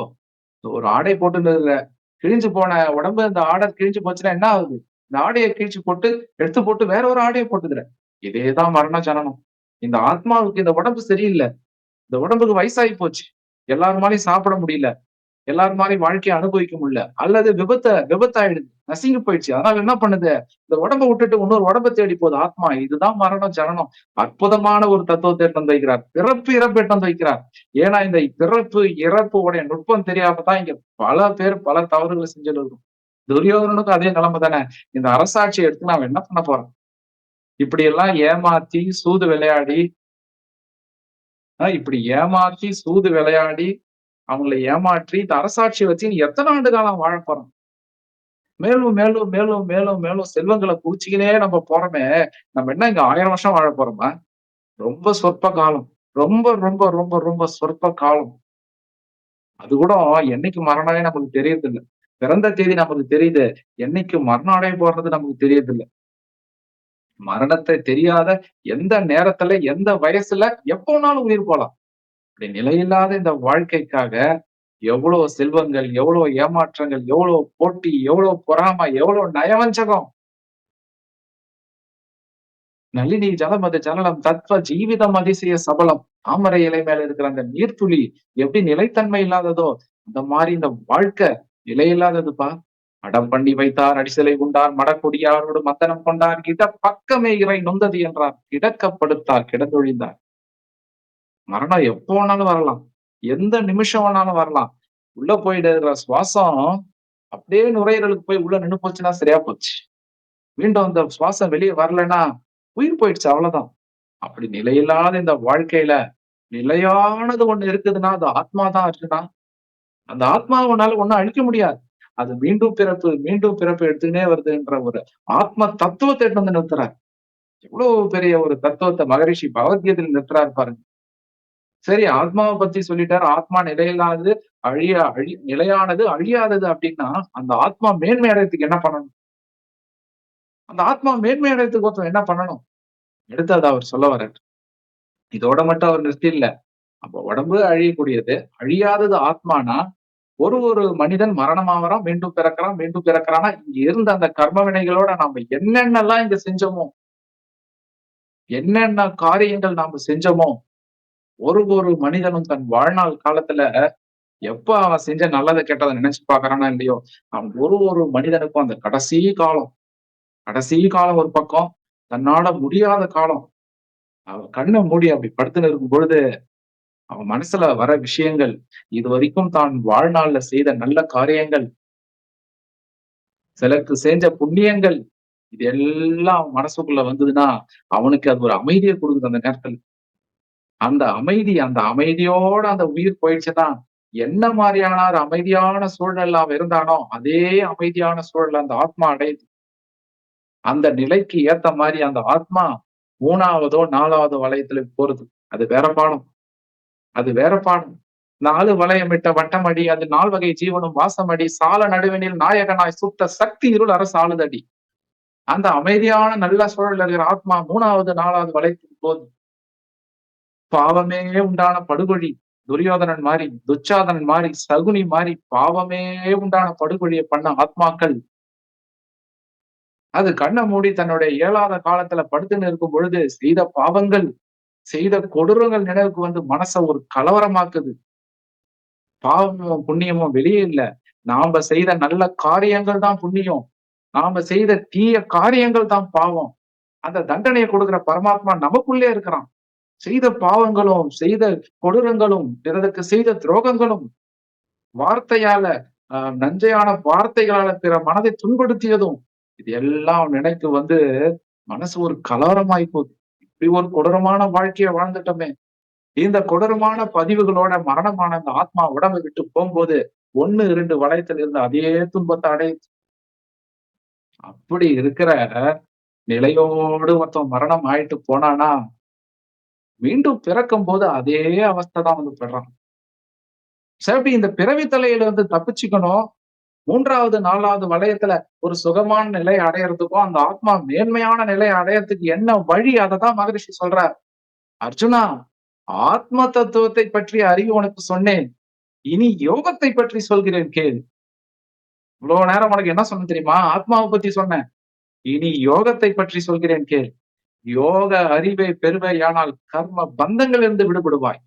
A: ஒரு ஆடை போட்டுன்னு இருக்கிற. கிழிஞ்சு போன உடம்பு இந்த ஆடை கிழிஞ்சு போச்சுன்னா என்ன ஆகுது? இந்த ஆடைய கிழிச்சு போட்டு, எடுத்து போட்டு வேற ஒரு ஆடைய போட்டுக்கிற. இதேதான் மரண ஜனனம். இந்த ஆத்மாவுக்கு இந்த உடம்பு சரியில்ல. இந்த உடம்புக்கு வயசாகி போச்சு. எல்லாருமாலயும் சாப்பிட முடியல. எல்லார் மாரியும் வாழ்க்கைய அனுபவிக்க முடியல. அல்லது விபத்தாயிடுது. நசுங்கி போயிடுச்சு. அதனால என்ன பண்ணுது? இந்த உடம்ப விட்டுட்டு இன்னொரு உடம்ப தேடி போகுது ஆத்மா. இதுதான் மரணம், ஜனனம். அற்புதமான ஒரு தத்துவத்தை எடுத்து வந்து வைக்கிறார். பிறப்பு, இறப்பு எடுத்து வந்து வைக்கிறார். ஏன்னா இந்த பிறப்பு, இறப்பு உடைய நுட்பம் தெரியாம தான் இங்க பல பேர் பல தவறுகள செஞ்சுட்டு இருக்கோம். துரியோதனனுக்கும் அதே நிலைமை தானே. இந்த அரசாட்சிய எடுத்து நாம என்ன பண்ண போறோம்? இப்படி எல்லாம் ஏமாத்தி, சூது விளையாடி, இப்படி ஏமாத்தி, சூது விளையாடி, அவங்கள ஏமாற்றி, இந்த அரசாட்சிய வச்சு நீ எத்தன ஆண்டு காலம் வாழப் போறோம்? மேலும், மேலும், மேலும், மேலும், மேலும் செல்வங்கள குவிச்சுக்கினே நம்ம போறோமே, நம்ம என்ன இங்க 1000 வருஷம் வாழப் போறோமா? ரொம்ப சொற்ப காலம். ரொம்ப, ரொம்ப, ரொம்ப, ரொம்ப சொற்ப காலம். அது கூட என்னைக்கு மரணம்னே நமக்கு தெரியறதில்ல. பிறந்த தேதி நமக்கு தெரியுது. என்னைக்கு மரணம் அடைய போறது நமக்கு தெரியறதில்ல. மரணத்தை தெரியாத எந்த நேரத்துல, எந்த வயசுல, எப்ப வேணாலும் உயிர் போலாம். இப்படி நிலையில்லாத இந்த வாழ்க்கைக்காக எவ்வளவு செல்வங்கள், எவ்வளவு ஏமாற்றங்கள், எவ்வளவு போட்டி, எவ்வளவு பொறாமை, எவ்வளவு நயவஞ்சகம். நளினி ஜலமது ஜனனம் தத்வ ஜீவிதம் அதிசய சபலம். தாமரை இலை மேல இருக்கிற அந்த நீர்த்துளி எப்படி நிலைத்தன்மை இல்லாததோ, அந்த மாரி இந்த வாழ்க்கை நிலையில்லாததுப்பா. அடம் பண்ணி வைத்தார், அடிசலை உண்டார், மடக்கொடியாரோடு மத்தனம் கொண்டார், கிட்ட பக்கமே இறை நொந்தது என்றார். கிடக்கப்படுத்தார், கிடந்தொழிந்தார். மரணம் எப்போ வேணாலும் வரலாம். எந்த நிமிஷம் வேணாலும் வரலாம். உள்ள போயிடுற சுவாசம் அப்படியே நுரையீரலுக்கு போய் உள்ள நின்னு போச்சுன்னா சரியா போச்சு. மீண்டும் அந்த சுவாசம் வெளிய வரலைன்னா உயிர் போயிடுச்சு அவ்வளவுதான். அப்படி நிலையில்லாத இந்த வாழ்க்கையில நிலையானது ஒண்ணு இருக்குதுன்னா, அது ஆத்மா தான் இருக்குன்னா, அந்த ஆத்மாவ உன்னால ஒண்ணும் அழிக்க முடியாது. அது மீண்டும் பிறப்பு, மீண்டும் பிறப்பு எடுத்துக்கினே வருதுன்ற ஒரு ஆத்ம தத்துவத்த எடுத்து வந்து நிறுத்துறார். எவ்வளவு பெரிய ஒரு தத்துவத்த மகரிஷி பகவத்கீதையில நிறுத்துறாரு பாருங்க. சரி ஆத்மாவ பத்தி சொல்லிட்டாரு. ஆத்மா நிலையில்லாதது, நிலையானது, அழியாதது அப்படின்னா, அந்த ஆத்மா மேன்மை அடையறதுக்கு என்ன பண்ணணும்? அந்த ஆத்மா மேன்மை அடையறதுக்கு ஒருத்தன் என்ன பண்ணணும்? அடுத்து அத அவர் சொல்ல வர்றாரு. இதோட மட்டும் அவர் நிறுத்தில்ல. அப்ப உடம்பு அழியக்கூடியது. அழியாதது ஆத்மானா, ஒரு மனிதன் மரணமாவறான், மீண்டும் பிறக்கிறான், மீண்டும் பிறக்கிறான்னா, இங்க இருந்த அந்த கர்ம வினைகளோட நாம என்னென்னலாம் இங்க செஞ்சோமோ, என்னென்ன காரியங்கள் நாம செஞ்சோமோ, ஒரு மனிதனும் தன் வாழ்நாள் காலத்துல எப்ப அவன் செஞ்ச நல்லத, கெட்டத நினைச்சு பார்க்கறானோ இல்லையோ, அவன் ஒரு மனிதனுக்கும் அந்த கடைசி காலம் ஒரு பக்கம், தன்னால முடியாத காலம். அவன் கண்ண மூடி அப்படி படுத்துன்னு இருக்கும் பொழுது, அவன் மனசுல வர விஷயங்கள், இதுவரைக்கும் தான் வாழ்நாள்ல செய்த நல்ல காரியங்கள், சிலருக்கு செஞ்ச புண்ணியங்கள், இது எல்லாம் அவன் மனசுக்குள்ள வந்ததுன்னா, அவனுக்கு அது ஒரு அமைதிய குடுக்குது அந்த நேரத்துல. அந்த அமைதியோட அந்த உயிர் போயிடுச்சுன்னா, என்ன மாரியான ஒரு அமைதியான சூழ்நிலையில அவன் இருந்தானோ, அதே அமைதியான சூழல்ல அந்த ஆத்மா அடையுது. அந்த நிலைக்கு ஏத்த மாரி அந்த ஆத்மா 3வதோ, 4வது வளையத்துல போறது. அது வேற பாடம். அது வேற பாடம். 4 வளையமிட்ட வட்டமடி, அது 4 ஜீவனும் வாசமடி, சால நடுவினில் நாயகனாய் சுத்த சக்தி இருள் அரசு ஆளுதடி. அந்த அமைதியான நல்ல சூழல்ல இருக்கிற ஆத்மா 3வது, 4வது வளையத்துக்கு போகுது. பாவமே உண்டான படுகொழி. துரியோதனன் மாரி, துச்சாதனன் மாரி, சகுனி மாரி பாவமே உண்டான படுகொழிய பண்ண ஆத்மாக்கள், அது கண்ண மூடி தன்னுடைய இயலாத காலத்துல படுத்துன்னு இருக்கும் பொழுது செய்த பாவங்கள், செய்த கொடூரங்கள் நினைவுக்கு வந்து மனச ஒரு கலவரமாக்குது. பாவமும், புண்ணியமும் வெளியே இல்ல. நாம செய்த நல்ல காரியங்கள் தான் புண்ணியம். நாம செய்த தீய காரியங்கள் தான் பாவம். அந்த தண்டனைய கொடுக்கிற பரமாத்மா நமக்குள்ளே இருக்கிறான். செய்த பாவங்களும், செய்த கொடூரங்களும், பிறருக்கு செய்த துரோகங்களும், வார்த்தையால நஞ்சையான வார்த்தைகளால பிற மனதை துன்புறுத்தியதும், இது எல்லாம் நினைத்து வந்து மனசு ஒரு கலவரமாயி போகுது. இப்படி ஒரு கொடூரமான வாழ்க்கைய வாழ்ந்துட்டோமே! இந்த கொடூரமான பதிவுகளோட மரணமான அந்த ஆத்மா உடம்ப விட்டு போம்போது, 1, 2 வளையத்துல இருந்த அதே துன்பத்த அடையுது. அப்படி இருக்கிற நிலையோடு ஒருத்தன் மரணம் ஆயிட்டு போனானா, மீண்டும் பிறக்கும்போது அதே அவஸ்தை தான் வந்து படுறான். சரி அப்படி இந்த பிறவி தலையில இருந்து தப்பிச்சுக்கணும். 3வது 4வது வளையத்துல ஒரு சுகமான நிலை அடையறதுக்கும் அந்த ஆத்மா மேன்மையான நிலை அடையறதுக்கு என்ன வழி, அததான் மகரிஷி சொல்றார். அர்ஜுனா, ஆத்ம தத்துவத்தை பற்றி அறிவு உனக்கு சொன்னேன், இனி யோகத்தை பற்றி சொல்கிறேன் கேள். இவ்வளவு நேரம் உனக்கு என்ன சொன்ன தெரியுமா? ஆத்மாவை பத்தி சொன்னேன். இனி யோகத்தை பற்றி சொல்கிறேன் கேள். யோக அறிவை பெறுவையானால் கர்ம பந்தங்களிலிருந்து விடுபடுவாய்.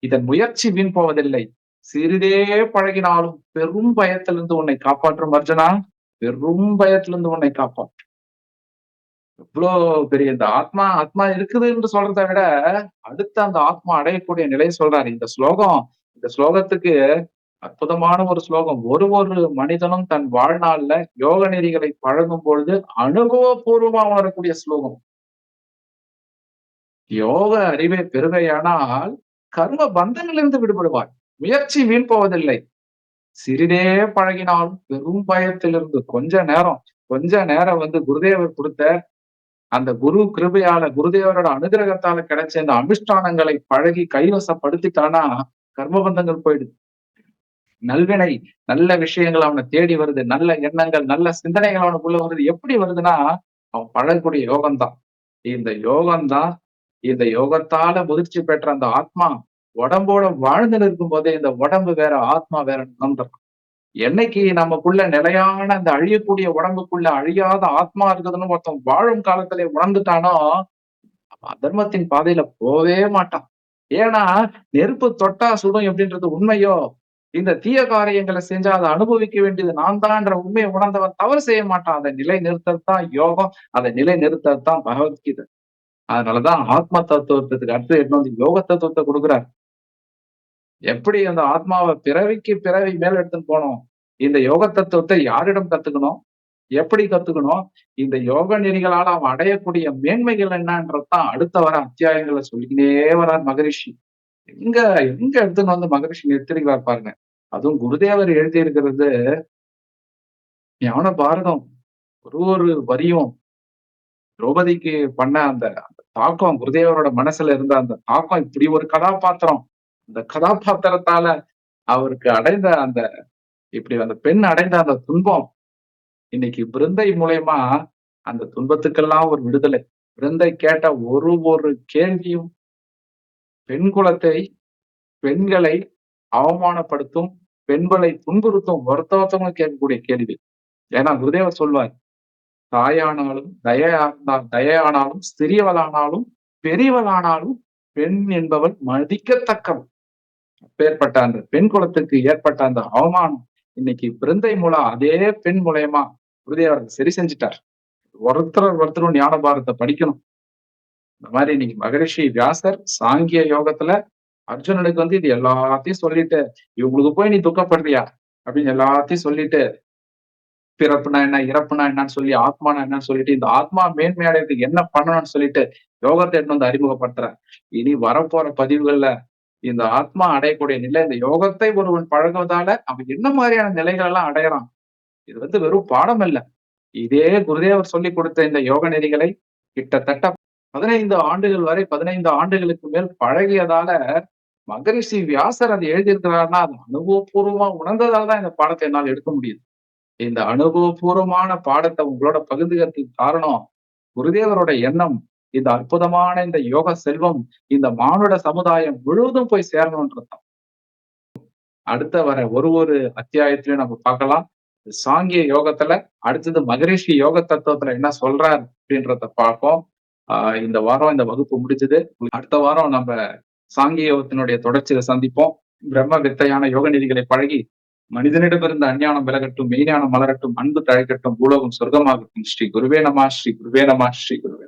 A: இதன் முயற்சி வீண் போவதில்லை. சிறிதே பழகினாலும் பெரும் பயத்திலிருந்து உன்னை காப்பாற்றும் அர்ஜுனா. பெரும் பயத்திலிருந்து உன்னை காப்பாற்றும். இவ்வளோ பெரிய இந்த ஆத்மா ஆத்மா இருக்குது என்று சொல்றதை விட அடுத்த அந்த ஆத்மா அடையக்கூடிய நிலையை சொல்றாரு. இந்த ஸ்லோகத்துக்கு அற்புதமான ஒரு ஸ்லோகம். ஒரு மனிதனும் தன் வாழ்நாள்ல யோக நெறிகளை பழகும் பொழுது அனுபவபூர்வமா உணரக்கூடிய ஸ்லோகம். யோக அறிவை பெறுகையானால் கர்ம பந்தங்களிலிருந்து விடுபடுவாய். முயற்சி வீண் போவதில்லை. சிறிதே பழகினாலும் பெரும் பயத்திலிருந்து கொஞ்ச நேரம் குருதேவர் கொடுத்த அந்த குரு கிருபையால, குருதேவரோட அனுகிரகத்தால கிடைச்ச இந்த அனுஷ்டானங்களை பழகி கைவசப்படுத்திட்டானா கர்மபந்தங்கள் போயிடுது. நல்வினை, நல்ல விஷயங்கள் அவனை தேடி வருது. நல்ல எண்ணங்கள், நல்ல சிந்தனைகள் அவனுக்குள்ள வருது. எப்படி வருதுன்னா, அவன் பழகக்கூடிய யோகம்தான். இந்த யோகம்தான் இந்த யோகத்தால முதிர்ச்சி பெற்ற அந்த ஆத்மா உடம்போட வாழ்ந்து நிற்கும் போதே இந்த உடம்பு வேற, ஆத்மா வேற நம்புறான். என்னைக்கு நமக்குள்ள நிலையான அந்த அழியக்கூடிய உடம்புக்குள்ள அழியாத ஆத்மா இருக்குதுன்னு ஒருத்தன் வாழும் காலத்திலே உணர்ந்துட்டானோ, அதர்மத்தின் பாதையில போவே மாட்டான். ஏன்னா நெருப்பு தொட்டா சுடும் எப்படின்றது உண்மையோ, இந்த தீய காரியங்களை செஞ்சா அதை அனுபவிக்க வேண்டியது நான் தான்ன்ற உண்மையை உணர்ந்தவன் தவறு செய்ய மாட்டான். அதை நிலை நிறுத்தத்தான் யோகம், அதை நிலை நிறுத்தத்தான் பகவத்கீதை. அதனாலதான் ஆத்ம தத்துவத்துக்கு அடுத்து என்ன யோக தத்துவத்தை கொடுக்குறார். எப்படி அந்த ஆத்மாவை பிறவிக்கு பிறவி மேல் எடுத்துன்னு போனோம், இந்த யோக தத்துவத்தை யாரிடம் கத்துக்கணும், எப்படி கத்துக்கணும், இந்த யோக நெறிகளால் அவன் அடையக்கூடிய மேன்மைகள் என்னன்றதான் அடுத்த வர அத்தியாயங்களை சொல்லிக்கினே வரார் மகரிஷி. எங்க எங்க எடுத்துன்னு மகரிஷி நிறுத்திருக்கிறார் பாருங்க. அதுவும் குருதேவர் எழுதியிருக்கிறது ஞான பாரதம். ஒரு வரியும் திரௌபதிக்கு பண்ண அந்த தாக்கம், குருதேவரோட மனசுல இருந்த அந்த தாக்கம், இப்படி ஒரு கதாபாத்திரம், அந்த கதாபாத்திரத்தால அவருக்கு அடைந்த அந்த இப்படி அந்த பெண் அடைந்த அந்த துன்பம், இன்னைக்கு பிருந்தை மூலயமா அந்த துன்பத்துக்கெல்லாம் ஒரு விடுதலை. பிருந்தை கேட்ட ஒரு கேள்வியும் பெண் குலத்தை, பெண்களை அவமானப்படுத்தும், பெண்களை துன்புறுத்தும் ஒருத்தவங்க கேட்கக்கூடிய கேள்வி. ஏன்னா குருதேவர் சொல்வார், தாயானாலும் தயையானாலும் சிறியவளானாலும் பெரியவளானாலும் பெண் என்பவள் மதிக்கத்தக்கவள். அப்பேற்பட்ட அந்த பெண் குலத்துக்கு ஏற்பட்ட அந்த அவமானம் இன்னைக்கு பிருந்தை மூலம் அதே பெண் மூலயமா குருதேவர் சரி செஞ்சுட்டார். ஒருத்தரும் ஞான பாரதத்தை படிக்கணும். இந்த மாதிரி இன்னைக்கு மகரிஷி வியாசர் சாங்கிய யோகத்துல அர்ஜுனனுக்கு இது எல்லாத்தையும் சொல்லிட்டு, இவங்களுக்கு போய் நீ துக்கப்படுறியா அப்படின்னு எல்லாத்தையும் சொல்லிட்டு, பிறப்புனா என்ன, இறப்புனா என்னன்னு சொல்லி, ஆத்மானா என்னன்னு சொல்லிட்டு, இந்த ஆத்மா மேன்மை அடையறதுக்கு என்ன பண்ணணும்னு சொல்லிட்டு யோகத்தை எடுத்து அறிமுகப்படுத்துறேன். இனி வரப்போற பதிவுகள்ல இந்த ஆத்மா அடையக்கூடிய நிலை, இந்த யோகத்தை ஒருவன் பழகுவதால அவன் என்ன மாதிரியான நிலைகள் எல்லாம் அடையறான். இது வெறும் பாடம் அல்ல. இதே குருதேவர் சொல்லி கொடுத்த இந்த யோக நெறிகளை கிட்டத்தட்ட 15 ஆண்டுகள் வரை, 15 ஆண்டுகளுக்கு மேல் பழகியதால மகரிஷி வியாசர் அதை எழுதியிருக்கிறாருன்னா அது அனுபவபூர்வமா உணர்ந்ததால்தான் இந்த பாடத்தை என்னால் எடுக்க முடியுது. இந்த அனுபவபூர்வமான பாடத்தை உங்களோட பகிர்ந்துக்கிறதுக்கு காரணம், குருதேவரோட எண்ணம் இந்த அற்புதமான இந்த யோக செல்வம் இந்த மானுட சமுதாயம் முழுவதும் போய் சேரணும்ன்றதுதான். அடுத்த வர ஒரு அத்தியாயத்திலையும் நம்ம பார்க்கலாம். சாங்கிய யோகத்துல அடுத்தது மகரிஷி யோக தத்துவத்துல என்ன சொல்றார் அப்படின்றத பார்ப்போம். இந்த வாரம் இந்த வகுப்பு முடிச்சது. அடுத்த வாரம் நம்ம சாங்கிய யோகத்தினுடைய தொடர்ச்சியை சந்திப்போம். பிரம்ம வித்தையான யோக நெறிகளை பழகி மனிதனிடமிருந்து அஞ்ஞானம் விலகட்டும், மெய்ஞானம் மலரட்டும், அன்பு தழைக்கட்டும், பூலோகம் சொர்க்கமாகட்டும். ஸ்ரீ குருவே நம, ஸ்ரீ குருவே நம, ஸ்ரீ குருவே.